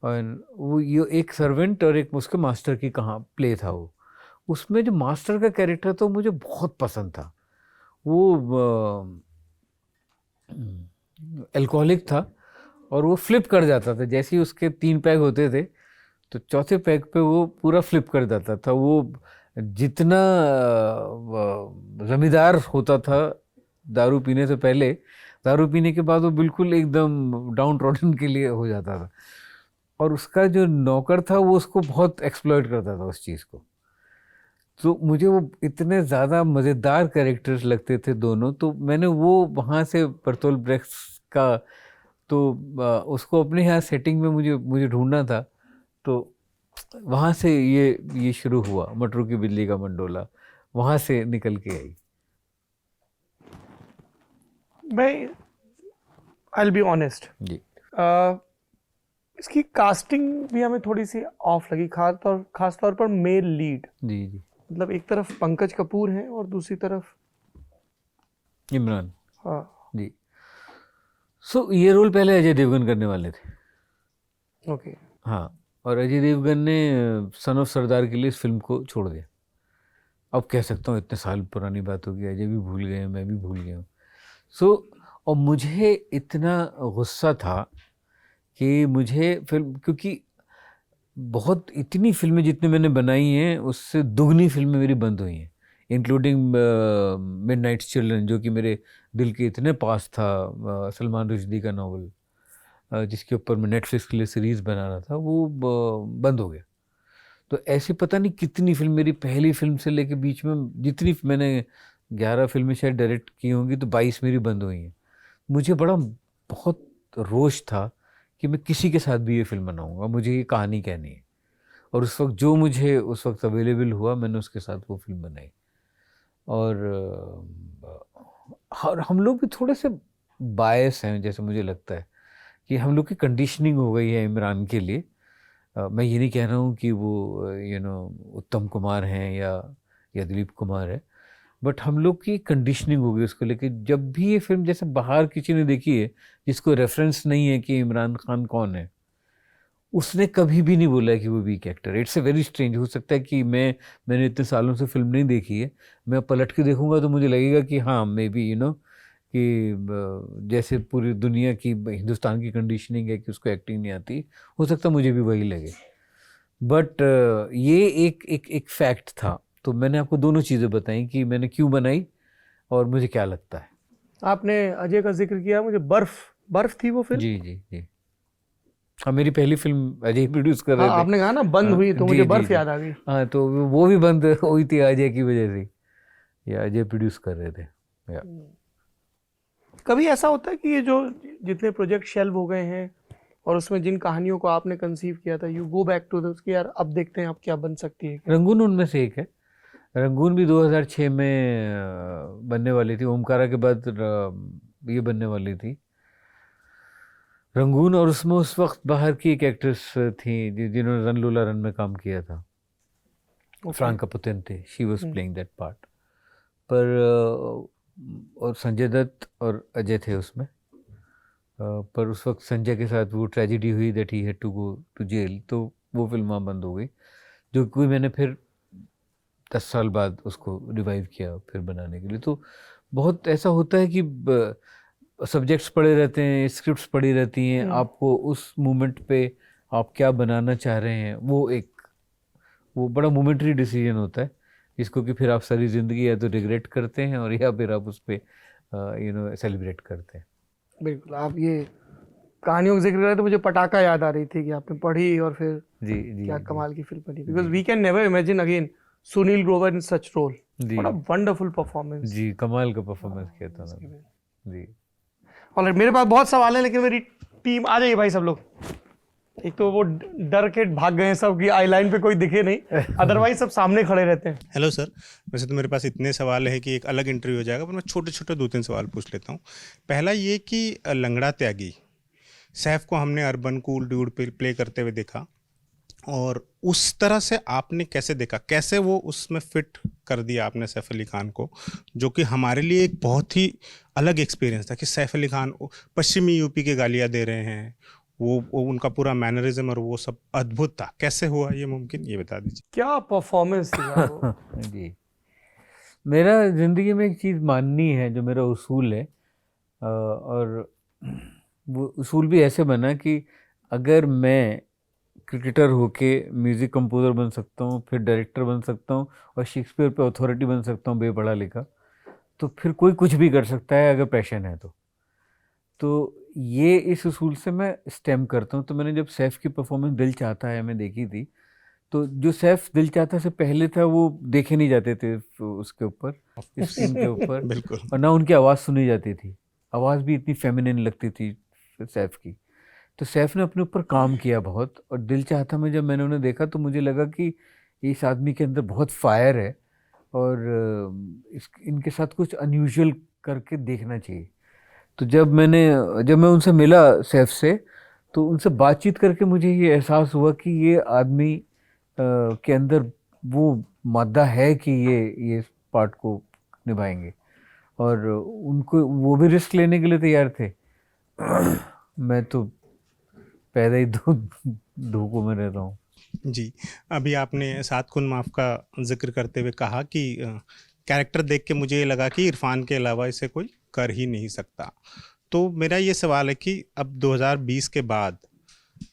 [SPEAKER 1] और वो ये एक सर्वेंट और एक उसके मास्टर की कहाँ प्ले था वो। उसमें जो मास्टर का कैरेक्टर था मुझे बहुत पसंद था। वो अल्कोहलिक था और वो फ्लिप कर जाता था। जैसे ही उसके 3 पैग होते थे तो चौथे पैग पे वो पूरा फ्लिप कर जाता था। वो जितना जमींदार होता था दारू पीने से पहले, दारू पीने के बाद वो बिल्कुल एकदम डाउन ट्रॉडन के लिए हो जाता था। और उसका जो नौकर था वो उसको बहुत एक्सप्लॉइट करता था उस चीज़ को। तो मुझे वो इतने ज़्यादा मज़ेदार कैरेक्टर्स लगते थे दोनों। तो मैंने वो वहाँ से बर्तोल्ट ब्रेख्त का, तो उसको अपने यहाँ सेटिंग में मुझे ढूंढना था। तो वहाँ से ये शुरू हुआ, मटरू की बिजली का मंडोला वहाँ से निकल के आई।
[SPEAKER 2] मैं आई विल बी ऑनेस्ट
[SPEAKER 1] जी,
[SPEAKER 2] इसकी कास्टिंग भी हमें थोड़ी सी ऑफ लगी, खास तौर पर मेल लीड।
[SPEAKER 1] जी जी।
[SPEAKER 2] मतलब एक तरफ पंकज कपूर हैं और दूसरी तरफ
[SPEAKER 1] इमरान।
[SPEAKER 2] हाँ
[SPEAKER 1] जी। ये रोल पहले अजय देवगन करने वाले थे।
[SPEAKER 2] ओके।
[SPEAKER 1] हाँ, और अजय देवगन ने सन ऑफ सरदार के लिए इस फिल्म को छोड़ दिया। अब कह सकता हूँ इतने साल पुरानी बात होगी, अजय भी भूल गए, मैं भी भूल गया हूँ। और मुझे इतना गुस्सा था कि मुझे फिल्म, क्योंकि बहुत इतनी फिल्में जितनी मैंने बनाई हैं उससे दुगनी फिल्में मेरी बंद हुई हैं, इंक्लूडिंग मिडनाइट चिल्ड्रन, जो कि मेरे दिल के इतने पास था। सलमान रुश्दी का नावल जिसके ऊपर मैं नेटफ्लिक्स के लिए सीरीज़ बना रहा था, वो बंद हो गया। तो ऐसी पता नहीं कितनी फिल्म, मेरी पहली फिल्म से लेके बीच में जितनी मैंने 11 फिल्में शायद डायरेक्ट की होंगी, तो 22 मेरी बंद हुई हैं। मुझे बड़ा बहुत रोष था कि मैं किसी के साथ भी ये फिल्म बनाऊंगा, मुझे ये कहानी कहनी है। और उस वक्त जो मुझे उस वक्त अवेलेबल हुआ, मैंने उसके साथ वो फिल्म बनाई। और हम लोग भी थोड़े से बायस हैं, जैसे मुझे लगता है कि हम लोग की कंडीशनिंग हो गई है इमरान के लिए। मैं ये नहीं कह रहा हूँ कि वो उत्तम कुमार हैं या दिलीप कुमार है, बट हम लोग की कंडीशनिंग हो गई उसको लेके। जब भी ये फिल्म जैसे बाहर किसी ने देखी है जिसको रेफरेंस नहीं है कि इमरान खान कौन है, उसने कभी भी नहीं बोला है कि वो weak actor. It's a very strange. हो सकता है कि मैंने इतने सालों से फिल्म नहीं देखी है, मैं पलट के देखूंगा तो मुझे लगेगा कि हाँ मे बी कि जैसे पूरी दुनिया की, हिंदुस्तान की कंडीशनिंग है कि उसको एक्टिंग नहीं आती, हो सकता है मुझे भी वही लगे। बट ये एक फैक्ट था। तो मैंने आपको दोनों चीज़ें बताई कि मैंने क्यों बनाई और मुझे क्या लगता है।
[SPEAKER 2] आपने अजय का जिक्र किया, मुझे बर्फ थी वो फिल्म।
[SPEAKER 1] जी जी जी। हाँ, मेरी पहली फिल्म अजय प्रोड्यूस कर रहे
[SPEAKER 2] हाँ,
[SPEAKER 1] थे।
[SPEAKER 2] आपने कहा ना बंद हुई, तो
[SPEAKER 1] जी
[SPEAKER 2] मुझे
[SPEAKER 1] जी
[SPEAKER 2] बर्फ
[SPEAKER 1] जी।
[SPEAKER 2] याद आ गई।
[SPEAKER 1] हाँ, तो वो भी बंद हुई थी अजय की वजह से, या अजय प्रोड्यूस कर रहे थे या।
[SPEAKER 2] कभी ऐसा होता है कि ये जो जितने प्रोजेक्ट शेल्व हो गए हैं और उसमें जिन कहानियों को आपने कंसीव किया था, यू गो बैक टू उसकी, यार अब देखते हैं अब क्या बन सकती है क्या?
[SPEAKER 1] रंगून उनमें से एक है। रंगून भी 2006 में बनने वाली थी, ओमकारा के बाद ये बनने वाली थी रंगून। और उसमें उस वक्त बाहर की एक एक्ट्रेस थी जिन्होंने रन लोला रन में काम किया था, Franka Potente, she was playing that part. पर और संजय दत्त और अजय थे उसमें। पर उस वक्त संजय के साथ वो ट्रेजिडी हुई that he had to go to jail, तो वो फिल्म वहाँ बंद हो गई। जो कि मैंने फिर 10 साल बाद उसको रिवाइव किया फिर बनाने के लिए। तो बहुत ऐसा होता है कि सब्जेक्ट्स पड़े रहते हैं, स्क्रिप्ट्स पड़ी रहती हैं, आपको उस मोमेंट पे आप क्या बनाना चाह रहे हैं, वो बड़ा मोमेंटरी डिसीजन होता है, जिसको कि फिर आप सारी ज़िंदगी या तो रिग्रेट करते हैं और या फिर आप उस पर सेलिब्रेट करते हैं।
[SPEAKER 2] बिल्कुल। आप ये कहानियों का जिक्र कर रहे थे, तो मुझे पटाखा याद आ रही थी कि आपने पढ़ी और फिर
[SPEAKER 1] जी जी
[SPEAKER 2] क्या
[SPEAKER 1] जी
[SPEAKER 2] कमाल की फिल्म बनी। Because we can never imagine again Sunil Grover in such role.
[SPEAKER 1] जी
[SPEAKER 2] व्हाट अ वंडरफुल परफॉर्मेंस।
[SPEAKER 1] जी, कमाल का परफॉर्मेंस किया था उन्होंने जी।
[SPEAKER 2] और मेरे पास बहुत सवाल है, लेकिन मेरी टीम आ जाइए भाई सब लोग। एक तो वो डर के भाग गए हैं सब कि आई लाइन पे कोई दिखे नहीं, अदरवाइज सब सामने खड़े रहते हैं।
[SPEAKER 4] हेलो सर, वैसे तो मेरे पास इतने सवाल है कि एक अलग इंटरव्यू हो जाएगा, पर मैं छोटे छोटे 2-3 सवाल पूछ लेता हूँ। पहला ये कि लंगड़ा त्यागी सैफ को हमने अर्बन कूल ड्यूड पे प्ले करते हुए देखा, और उस तरह से आपने कैसे देखा, कैसे वो उसमें फिट कर दिया आपने सैफ अली खान को, जो कि हमारे लिए एक बहुत ही अलग एक्सपीरियंस था कि सैफ अली खान पश्चिमी यूपी के गालियाँ दे रहे हैं, वो उनका पूरा मैनरिज्म और वो सब अद्भुत था। कैसे हुआ ये मुमकिन, ये बता दीजिए।
[SPEAKER 2] क्या परफॉर्मेंस थी यार वो।
[SPEAKER 1] जी, मेरा ज़िंदगी में एक चीज़ माननी है, जो मेरा उसूल है, और वो उसूल भी ऐसे बना कि अगर मैं क्रिकेटर होके म्यूज़िक कंपोज़र बन सकता हूँ, फिर डायरेक्टर बन सकता हूँ और शेक्सपियर पे अथॉरिटी बन सकता हूँ बेपढ़ा लिखा, तो फिर कोई कुछ भी कर सकता है अगर पैशन है तो ये इस उसूल से मैं स्टेम करता हूँ। तो मैंने जब सैफ की परफॉर्मेंस दिल चाहता है मैं देखी थी, तो जो सैफ दिल चाहता से पहले था वो देखे नहीं जाते थे उसके ऊपर, स्क्रीन के ऊपर,
[SPEAKER 4] बिल्कुल।
[SPEAKER 1] और ना उनकी आवाज़ सुनी जाती थी। आवाज़ भी इतनी फेमिनिन लगती थी सैफ की। तो सैफ ने अपने ऊपर काम किया बहुत, और दिल चाहता में जब मैंने उन्हें देखा तो मुझे लगा कि इस आदमी के अंदर बहुत फायर है और इनके साथ कुछ अनयूजुअल करके देखना चाहिए। तो जब मैं उनसे मिला सैफ से, तो उनसे बातचीत करके मुझे ये एहसास हुआ कि ये आदमी के अंदर वो मादा है कि ये पार्ट को निभाएंगे, और उनको वो भी रिस्क लेने के लिए तैयार थे। मैं तो पैदा ही धोखों में रहता हूँ।
[SPEAKER 4] जी, अभी आपने सात खून माफ का जिक्र करते हुए कहा कि कैरेक्टर देख के मुझे ये लगा कि इरफान के अलावा इसे कोई कर ही नहीं सकता। तो मेरा ये सवाल है कि अब 2020 के बाद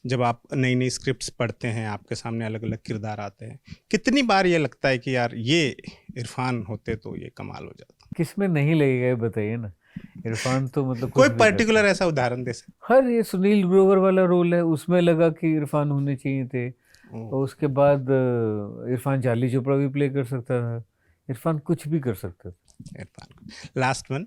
[SPEAKER 4] जब आप नई नई स्क्रिप्ट्स पढ़ते हैं, आपके सामने अलग अलग किरदार आते हैं, कितनी बार ये लगता है कि यार ये इरफान होते तो ये कमाल हो जाता?
[SPEAKER 1] किस में नहीं लगेगा ये बताइए ना। इरफान तो मतलब
[SPEAKER 4] कोई पर्टिकुलर ऐसा उदाहरण दे सकते?
[SPEAKER 1] हर ये सुनील ग्रोवर वाला रोल है, उसमें लगा कि इरफान होने चाहिए थे, और उसके बाद इरफान चार्ली चोपड़ा भी प्ले कर सकता था, इरफान कुछ भी कर सकता था।
[SPEAKER 4] Irfan. Last one,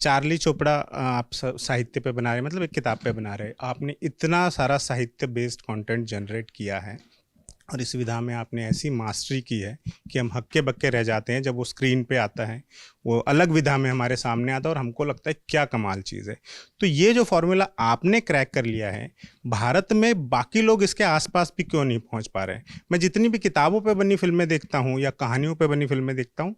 [SPEAKER 4] Charlie Chopra आप साहित्य पे बना रहे हैं, मतलब एक किताब पे बना रहे हैं, आपने इतना सारा साहित्य बेस्ड कंटेंट जनरेट किया है और इस विधा में आपने ऐसी मास्टरी की है कि हम हक्के बक्के रह जाते हैं जब वो स्क्रीन पे आता है, वो अलग विधा में हमारे सामने आता है और हमको लगता है क्या कमाल चीज़ है। तो ये जो फॉर्मूला आपने क्रैक कर लिया है, भारत में बाकी लोग इसके आसपास भी क्यों नहीं पहुंच पा रहे हैं? मैं जितनी भी किताबों पे बनी फिल्में देखता हूँ या कहानियों पे बनी फिल्में देखता हूँ,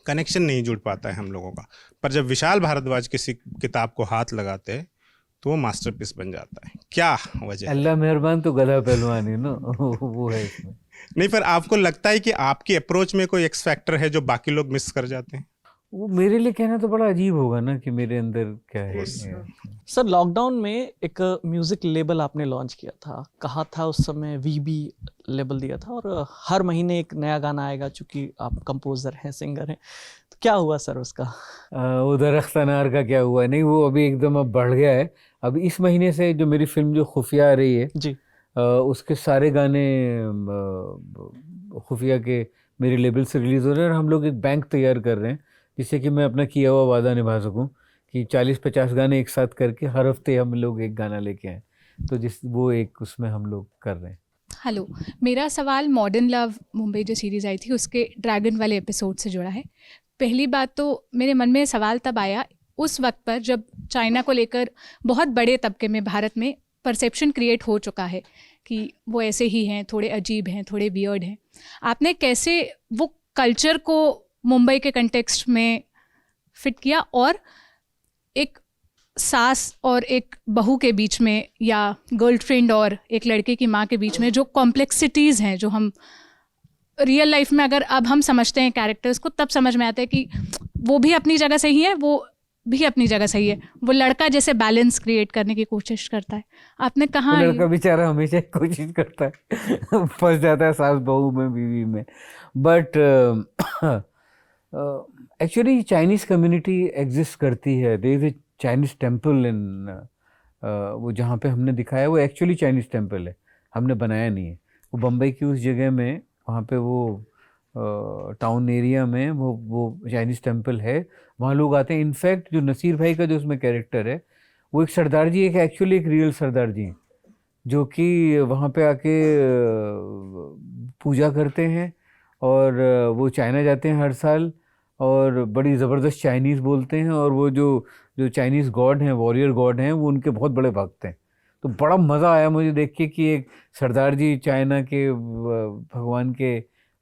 [SPEAKER 4] कनेक्शन नहीं जुड़ पाता है हम लोगों का, पर जब विशाल भारद्वाज किसी किताब को हाथ लगाते हैं तो वो मास्टरपीस बन जाता है। क्या वजह है?
[SPEAKER 1] अल्लाह मेहरबान तो गधा पहलवानी ना वो है इसमें।
[SPEAKER 4] नहीं, पर आपको लगता है कि आपकी अप्रोच में कोई एक्स फैक्टर है जो बाकी लोग मिस कर जाते हैं?
[SPEAKER 1] वो मेरे लिए कहना तो बड़ा अजीब होगा ना कि मेरे अंदर क्या है।
[SPEAKER 5] सर लॉकडाउन में एक म्यूजिक लेबल आपने लॉन्च किया था, कहा था उस समय वीबी लेबल दिया था, और हर महीने एक नया गाना आएगा, चूंकि आप कंपोजर हैं, सिंगर हैं, तो क्या हुआ सर उसका?
[SPEAKER 1] वो दरख्त अनार का क्या हुआ? नहीं, वो अभी एकदम अब बढ़ गया है। अब इस महीने से जो मेरी फिल्म जो खुफिया आ रही है
[SPEAKER 5] जी,
[SPEAKER 1] उसके सारे गाने खुफिया के मेरे लेबल से रिलीज़ हो रहे हैं और हम लोग एक बैंक तैयार कर रहे हैं जिससे कि मैं अपना किया हुआ वादा निभा सकूं कि 40-50 गाने एक साथ करके हर हफ्ते हम लोग एक गाना लेके आएँ। तो वो एक उसमें हम लोग कर रहे हैं।
[SPEAKER 6] हेलो, मेरा सवाल मॉडर्न लव मुंबई जो सीरीज़ आई थी उसके ड्रैगन वाले एपिसोड से जुड़ा है। पहली बात तो मेरे मन में सवाल तब आया उस वक्त पर जब चाइना को लेकर बहुत बड़े तबके में भारत में परसेप्शन क्रिएट हो चुका है कि वो ऐसे ही हैं, थोड़े अजीब हैं, थोड़े वियर्ड हैं। आपने कैसे वो कल्चर को मुंबई के कंटेक्स्ट में फिट किया और एक सास और एक बहू के बीच में या गर्लफ्रेंड और एक लड़के की माँ के बीच में जो कॉम्प्लेक्सिटीज़ हैं, जो हम रियल लाइफ में अगर अब हम समझते हैं कैरेक्टर्स को, तब समझ में आता है कि वो भी अपनी जगह सही है, वो भी अपनी जगह सही है। वो लड़का जैसे बैलेंस क्रिएट करने की कोशिश करता है। आपने कहा
[SPEAKER 1] लड़का बेचारा हमेशा कोशिश करता है फंस जाता है सास बहू में, बीवी में। But actually Chinese community exist करती है। There is a Chinese temple in वो जहाँ पे हमने दिखाया वो एक्चुअली चाइनीज़ टेम्पल है, हमने बनाया नहीं है। वो बम्बई की उस जगह में, वहाँ पे वो टाउन एरिया में वो चाइनीज़ टेम्पल है, वहाँ लोग आते हैं। इनफैक्ट जो नसीर भाई का जो उसमें कैरेक्टर है वो एक सरदार जी, एक एक्चुअली एक रियल सरदार जी हैं जो कि वहाँ पे आके पूजा करते हैं और वो चाइना जाते हैं हर साल और बड़ी ज़बरदस्त चाइनीज़ बोलते हैं। और वो जो चाइनीज़ गॉड हैं, वॉरियर गॉड हैं, वो उनके बहुत बड़े भक्त हैं। तो बड़ा मज़ा आया मुझे देख के कि एक सरदार जी चाइना के भगवान के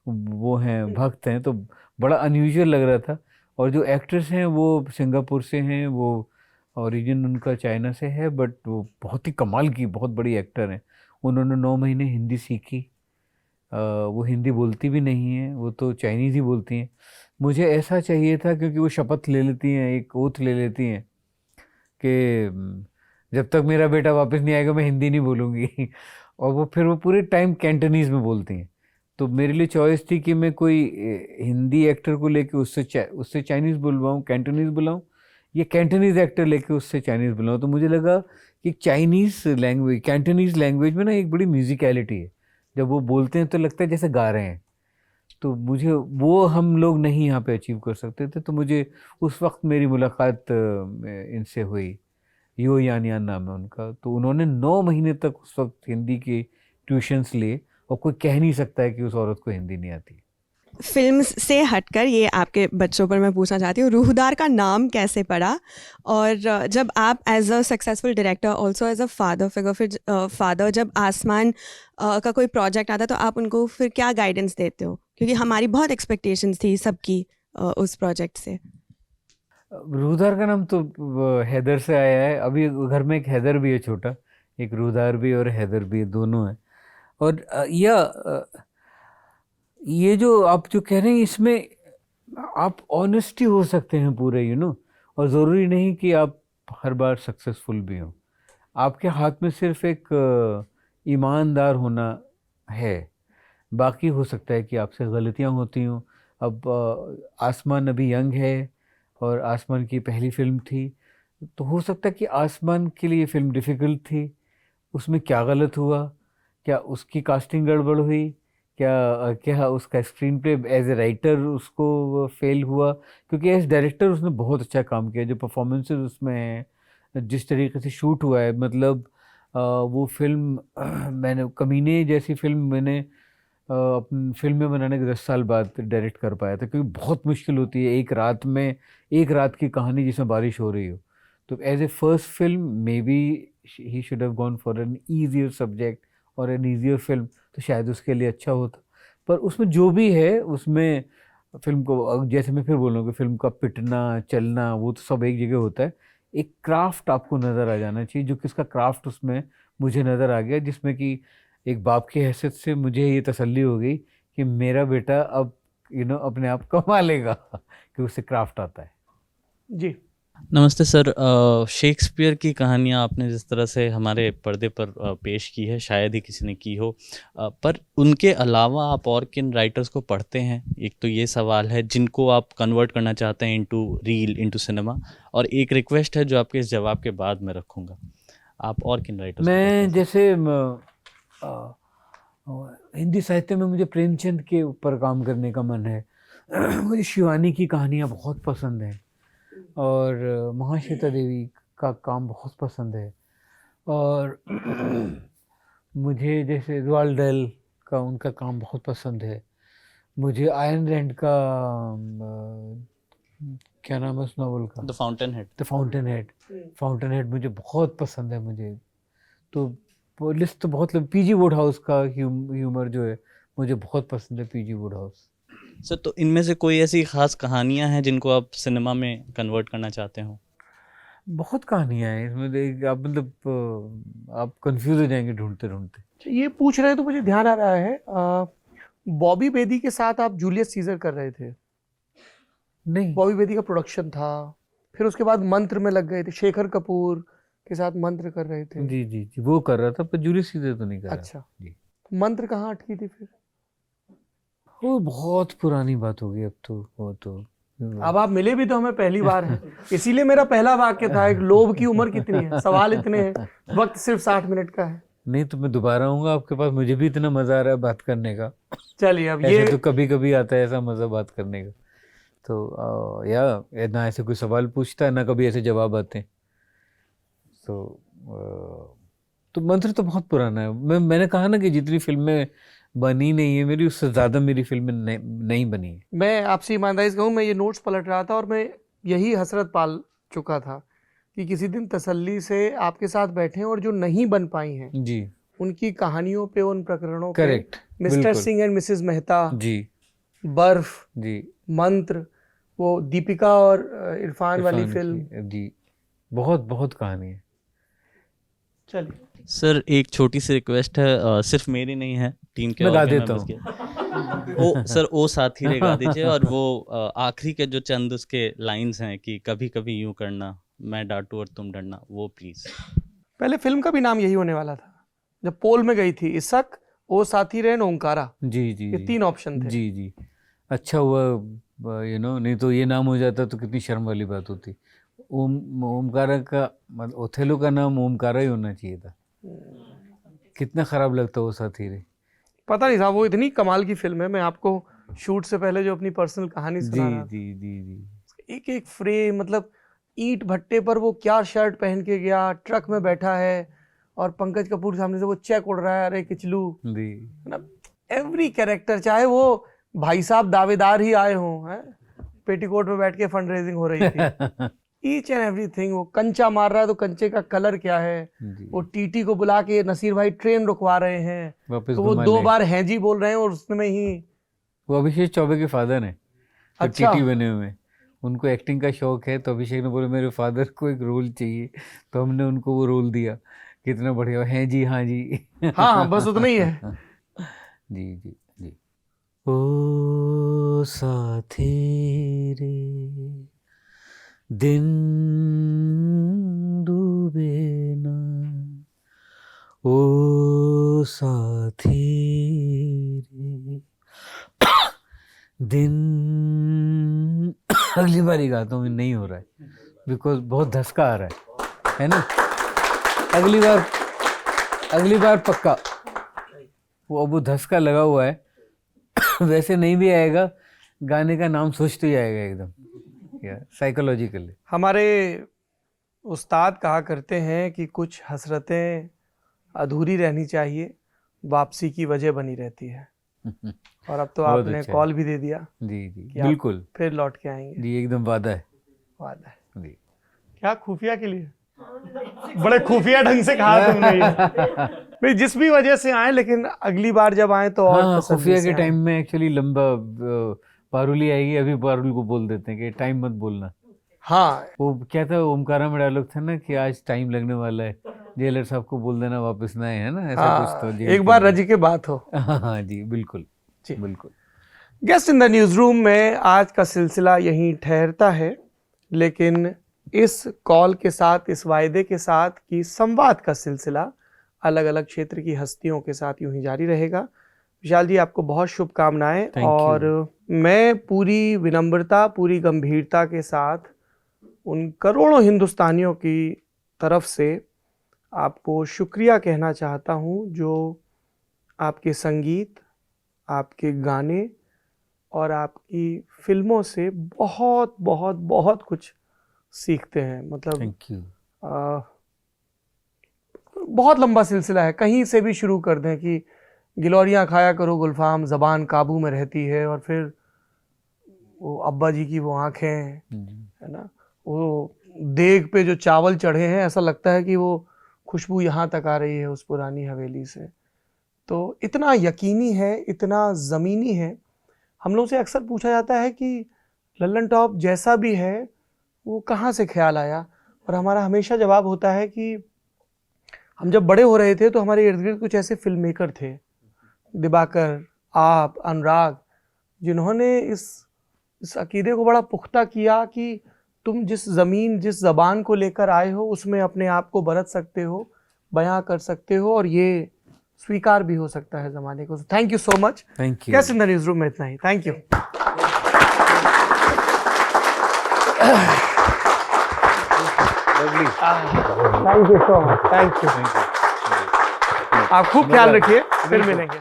[SPEAKER 1] वो हैं, भक्त हैं, तो बड़ा अनयूजुअल लग रहा था। और जो एक्ट्रेस हैं वो सिंगापुर से हैं, वो ओरिजिन उनका चाइना से है, बट वो बहुत ही कमाल की बहुत बड़ी एक्टर हैं। उन्होंने 9 महीने हिंदी सीखी। वो हिंदी बोलती भी नहीं है, वो तो चाइनीज़ ही बोलती हैं। मुझे ऐसा चाहिए था क्योंकि वो शपथ ले लेती हैं, एक ओथ ले लेती हैं कि जब तक मेरा बेटा वापस नहीं आएगा मैं हिंदी नहीं बोलूँगी और वो फिर वो पूरे टाइम कैंटनीज़ में बोलती हैं। तो मेरे लिए चॉइस थी कि मैं कोई हिंदी एक्टर को लेके उससे चाइनीज़ बुलवाऊँ, कैंटनीज़ बुलाऊँ, या कैंटनीज़ एक्टर लेके उससे चाइनीज़ बुलाऊँ। तो मुझे लगा कि चाइनीज़ लैंग्वेज, कैंटनीज़ लैंग्वेज में ना एक बड़ी म्यूज़िकलिटी है। जब वो बोलते हैं तो लगता है जैसे गा रहे हैं। तो मुझे वो हम लोग नहीं यहाँ पे अचीव कर सकते थे। तो मुझे उस वक्त मेरी मुलाकात इनसे हुई, यो यान नाम है उनका। तो उन्होंने 9 महीने तक उस वक्त हिंदी के ट्यूशन्स लिए और कोई कह नहीं सकता है कि उस औरत को हिंदी नहीं आती।
[SPEAKER 7] फिल्म से हटकर ये आपके बच्चों पर मैं पूछना चाहती हूँ, रूहदार का नाम कैसे पड़ा? और जब आप as a successful director, also as a father figure, फिर फादर, जब आसमान का कोई प्रोजेक्ट आता है तो आप उनको फिर क्या गाइडेंस देते हो? क्योंकि हमारी बहुत एक्सपेक्टेशंस थी सबकी उस प्रोजेक्ट से।
[SPEAKER 1] रूहदार का नाम तो हैदर से आया है। अभी घर में एक हैदर भी है छोटा, एक रूहदार भी और हैदर भी, दोनों हैं। और ये जो आप जो कह रहे हैं इसमें आप ऑनेस्टी हो सकते हैं पूरे, और ज़रूरी नहीं कि आप हर बार सक्सेसफुल भी हों। आपके हाथ में सिर्फ एक ईमानदार होना है। बाकी हो सकता है कि आपसे गलतियां होती हों। अब आसमान अभी यंग है और आसमान की पहली फिल्म थी, तो हो सकता है कि आसमान के लिए फिल्म डिफ़िकल्ट थी। उसमें क्या गलत हुआ, क्या उसकी कास्टिंग गड़बड़ हुई, क्या उसका screen play as a writer उसको फेल हुआ, क्योंकि एज डायरेक्टर उसने बहुत अच्छा काम किया। जो परफॉर्मेंसेस उसमें हैं, जिस तरीके से शूट हुआ है, मतलब वो फिल्म मैंने कमीने जैसी फिल्म मैंने अपनी फिल्म में बनाने के 10 साल बाद डायरेक्ट कर पाया था, क्योंकि बहुत मुश्किल होती है एक रात की कहानी जिसमें बारिश हो रही हो। तो as a first film maybe he should have gone for an easier subject और एन ईजियर फिल्म, तो शायद उसके लिए अच्छा होता। पर उसमें जो भी है, उसमें फिल्म को, जैसे मैं फिर बोलूँ कि फिल्म का पिटना चलना वो तो सब एक जगह होता है, एक क्राफ्ट आपको नज़र आ जाना चाहिए, जो कि इसका क्राफ्ट उसमें मुझे नज़र आ गया, जिसमें कि एक बाप की हैसियत से मुझे ये तसल्ली हो गई कि मेरा बेटा अब अपने आप कमा लेगा कि उसे क्राफ्ट आता है।
[SPEAKER 2] जी
[SPEAKER 8] नमस्ते सर। शेक्सपियर की कहानियाँ आपने जिस तरह से हमारे पर्दे पर पेश की है, शायद ही किसी ने की हो, पर उनके अलावा आप और किन राइटर्स को पढ़ते हैं? एक तो ये सवाल है, जिनको आप कन्वर्ट करना चाहते हैं इनटू रील, इनटू सिनेमा, और एक रिक्वेस्ट है जो आपके इस जवाब के बाद मैं रखूँगा। आप और किन राइटर्स?
[SPEAKER 1] मैं जैसे हिंदी साहित्य में मुझे प्रेमचंद के ऊपर काम करने का मन है। मुझे शिवानी की कहानियाँ बहुत पसंद हैं, और महाश्वेता देवी का काम बहुत पसंद है, और मुझे जैसे रोआल्ड डैल का उनका काम बहुत पसंद है। मुझे आयन रैंड का क्या नाम है उस नॉवल का?
[SPEAKER 8] द फाउंटेन हेड
[SPEAKER 1] मुझे बहुत पसंद है। मुझे तो वो लिस्ट तो बहुत पीजी वुडहाउस का ह्यूमर जो है मुझे बहुत पसंद है, पीजी वुडहाउस।
[SPEAKER 8] सर, तो इनमें से कोई ऐसी खास कहानियां हैं जिनको आप सिनेमा में कन्वर्ट करना चाहते हो?
[SPEAKER 1] बहुत कहानियां हैं इसमें, आप मतलब आप कंफ्यूज हो जाएंगे ढूंढते ढूंढते।
[SPEAKER 2] ये पूछ रहे हैं तो मुझे ध्यान आ रहा है, बॉबी बेदी के साथ आप जूलियस सीजर कर रहे थे?
[SPEAKER 1] नहीं,
[SPEAKER 2] बॉबी बेदी का प्रोडक्शन था, फिर उसके बाद मंत्र में लग गए थे, शेखर कपूर के साथ मंत्र कर रहे थे।
[SPEAKER 1] जी जी जी, वो कर रहा था, पर जूलियस सीजर तो नहीं कर रहा।
[SPEAKER 2] अच्छा
[SPEAKER 1] जी,
[SPEAKER 2] मंत्र कहाँ अटकी थी फिर?
[SPEAKER 1] वो बहुत पुरानी बात हो गई अब तो, वो तो
[SPEAKER 2] अब आप मिले भी तो हमें पहली बार है, इसीलिए मेरा पहला वाक्य था, एक लोभ की उम्र कितनी है, सवाल इतने हैं, वक्त सिर्फ 60 मिनट का है।
[SPEAKER 1] नहीं तो मैं दोबारा आऊंगा आपके पास, मुझे भी इतना मजा आ रहा है बात करने का।
[SPEAKER 2] चलिए अब
[SPEAKER 1] ऐसे
[SPEAKER 2] ये
[SPEAKER 1] तो कभी कभी आता है ऐसा मजा बात करने का, तो या ना ऐसे कोई सवाल पूछता है ना कभी ऐसे जवाब आते हैं। तो मंत्र तो बहुत पुराना है। मैंने कहा ना कि जितनी फिल्में बनी नहीं है मेरी, उससे ज़्यादा मेरी फिल्में नहीं बनी है।
[SPEAKER 2] मैं आपसे ईमानदारी से कहूँ, मैं ये नोट्स पलट रहा था और मैं यही हसरत पाल चुका था कि किसी दिन तसल्ली से आपके साथ बैठे और जो नहीं बन पाई हैं
[SPEAKER 1] जी,
[SPEAKER 2] उनकी कहानियों पे, उन प्रकरणों पे,
[SPEAKER 1] correct,
[SPEAKER 2] mister Singh and missus Mehta,
[SPEAKER 1] जी,
[SPEAKER 2] बर्फ,
[SPEAKER 1] जी,
[SPEAKER 2] मंत्र, वो दीपिका और इरफान वाली फिल्म,
[SPEAKER 1] जी, बहुत बहुत कहानी है।
[SPEAKER 2] चलिए
[SPEAKER 8] सर, एक छोटी सी रिक्वेस्ट है, सिर्फ मेरी नहीं है, टीम के
[SPEAKER 1] मैं गा
[SPEAKER 8] और भी
[SPEAKER 1] देता
[SPEAKER 8] members के। ओ साथी रे गा दीजिए, और वो आखिरी के जो चंद उसके लाइंस हैं कि कभी कभी यूं करना, मैं डांटू और तुम डरना, वो प्लीज।
[SPEAKER 2] पहले फिल्म का भी नाम यही होने वाला था जब पोल में गई थी, इसक, ओ साथी रे, ओंकारा,
[SPEAKER 1] जी जी
[SPEAKER 2] ये 3 ऑप्शन थे।
[SPEAKER 1] जी जी, अच्छा हुआ नहीं तो ये नाम हो जाता तो कितनी शर्म वाली बात होती। ओमकारा का मतलब ओथेलो का नाम ओमकारा ही होना चाहिए था। कितना खराब लगता वो साथी रे।
[SPEAKER 2] पता नहीं था, वो इतनी कमाल की फिल्म है। मैं आपको शूट से पहले जो अपनी पर्सनल कहानी
[SPEAKER 1] जी
[SPEAKER 2] सुना रहा था,
[SPEAKER 1] जी जी जी,
[SPEAKER 2] एक एक फ्रेम, मतलब ईंट भट्टे पर वो क्या शर्ट पहन के गया, ट्रक में बैठा है और पंकज कपूर सामने से वो चेक उड़ रहा है, अरे किचलू,
[SPEAKER 1] जी,
[SPEAKER 2] एवरी कैरेक्टर, चाहे वो भाई साहब दावेदार ही आए हों, हैं, पेटीकोट में बैठ के फंड रेजिंग हो रही थी, ईच एंड एवरीथिंग। वो कंचा मार रहा है तो कंचे का कलर क्या है, वो टीटी को बुला के नसीर भाई ट्रेन रुकवा रहे हैं,
[SPEAKER 1] वापस
[SPEAKER 2] तो वो
[SPEAKER 1] घुमा
[SPEAKER 2] 2
[SPEAKER 1] ले।
[SPEAKER 2] बार हैजी बोल रहे हैं और उसमें ही
[SPEAKER 1] वो अभिषेक चौबे के फादर हैं, तो
[SPEAKER 2] अच्छा।
[SPEAKER 1] टीटी बने हुए हैं। उनको एक्टिंग का शौक है, तो अभिषेक ने बोला मेरे फादर को एक रोल चाहिए, तो हमने उनको वो रोल दिया। कितना बढ़िया है जी, हाँ जी।
[SPEAKER 2] हाँ बस उतना ही है।
[SPEAKER 1] जी जी जी। ओ साथी रे दिन डूबे ना, ओ साथी रे दिन। अगली बार ही गाता हूँ, नहीं हो रहा है बिकॉज बहुत धसका आ रहा है ना। अगली बार पक्का वो धसका लगा हुआ है वैसे नहीं भी आएगा, गाने का नाम सोचते ही आएगा एकदम, या साइकोलॉजिकली।
[SPEAKER 2] हमारे उस्ताद कहा करते हैं कि कुछ हसरतें अधूरी रहनी चाहिए, वापसी की वजह बनी रहती है। और अब तो
[SPEAKER 1] बहुत
[SPEAKER 2] आपने
[SPEAKER 1] अच्छा
[SPEAKER 2] कॉल भी दे दिया
[SPEAKER 1] जी जी
[SPEAKER 2] कि आप
[SPEAKER 1] बिल्कुल
[SPEAKER 2] फिर लौट के आएंगे।
[SPEAKER 1] जी, एकदम वादा है
[SPEAKER 2] वादा है।
[SPEAKER 1] जी।
[SPEAKER 2] क्या खुफिया के लिए? बड़े खुफिया ढंग से कहा तुमने ये। भाई जिस भी वजह से आए, लेकिन अगली बार जब आए तो और
[SPEAKER 1] हाँ,
[SPEAKER 2] तसल्ली
[SPEAKER 1] खुफिया
[SPEAKER 2] से
[SPEAKER 1] के
[SPEAKER 2] आएं।
[SPEAKER 1] टाइम में एक्चुअली लंबा पारुली आएगी, अभी पारुल को बोल देते हैं कि टाइम मत बोलना।
[SPEAKER 2] हाँ,
[SPEAKER 1] वो क्या था, ओमकारा में डायलॉग था ना कि आज टाइम लगने वाला है, जेलर साहब को बोल देना वापस ना आए, है ना, ऐसा कुछ तो
[SPEAKER 2] हाँ, एक बार रजी के बात हो।
[SPEAKER 1] हाँ जी बिल्कुल
[SPEAKER 2] जी।
[SPEAKER 1] बिल्कुल।
[SPEAKER 2] Guest in the news room में आज का सिलसिला यहीं ठहरता है, लेकिन इस कॉल के साथ, इस वायदे के साथ कि संवाद का सिलसिला अलग अलग क्षेत्र की हस्तियों के साथ यूं ही जारी रहेगा। विशाल जी, आपको बहुत शुभकामनाएं।
[SPEAKER 1] Thank you.
[SPEAKER 2] और मैं पूरी विनम्रता, पूरी गंभीरता के साथ उन करोड़ों हिंदुस्तानियों की तरफ से आपको शुक्रिया कहना चाहता हूं जो आपके संगीत, आपके गाने और आपकी फिल्मों से बहुत बहुत बहुत कुछ सीखते हैं। मतलब
[SPEAKER 1] थैंक यू।
[SPEAKER 2] बहुत लंबा सिलसिला है, कहीं से भी शुरू कर दें कि गिलोरियाँ खाया करो गुलफाम, ज़बान काबू में रहती है, और फिर वो अब्बा जी की वो आँखें, है ना, वो देग पे जो चावल चढ़े हैं, ऐसा लगता है कि वो खुशबू यहाँ तक आ रही है उस पुरानी हवेली से। तो इतना यकीनी है, इतना ज़मीनी है। हम लोग से अक्सर पूछा जाता है कि लल्लन टॉप जैसा भी है वो कहाँ से ख्याल आया, और हमारा हमेशा जवाब होता है कि हम जब बड़े हो रहे थे तो हमारे इर्द गिर्द कुछ ऐसे फिल्म मेकर थे, दिबाकर, आप, अनुराग, जिन्होंने इस अकीदे को बड़ा पुख्ता किया कि तुम जिस ज़मीन, जिस ज़बान को लेकर आए हो उसमें अपने आप को बरत सकते हो, बयां कर सकते हो, और ये स्वीकार भी हो सकता है ज़माने को। Thank you so much.
[SPEAKER 1] Thank you.
[SPEAKER 2] Guest in the newsroom में इतना ही। Thank you. Thank you so much. Thank you. आप खूब ख्याल रखिए, फिर मिलेंगे।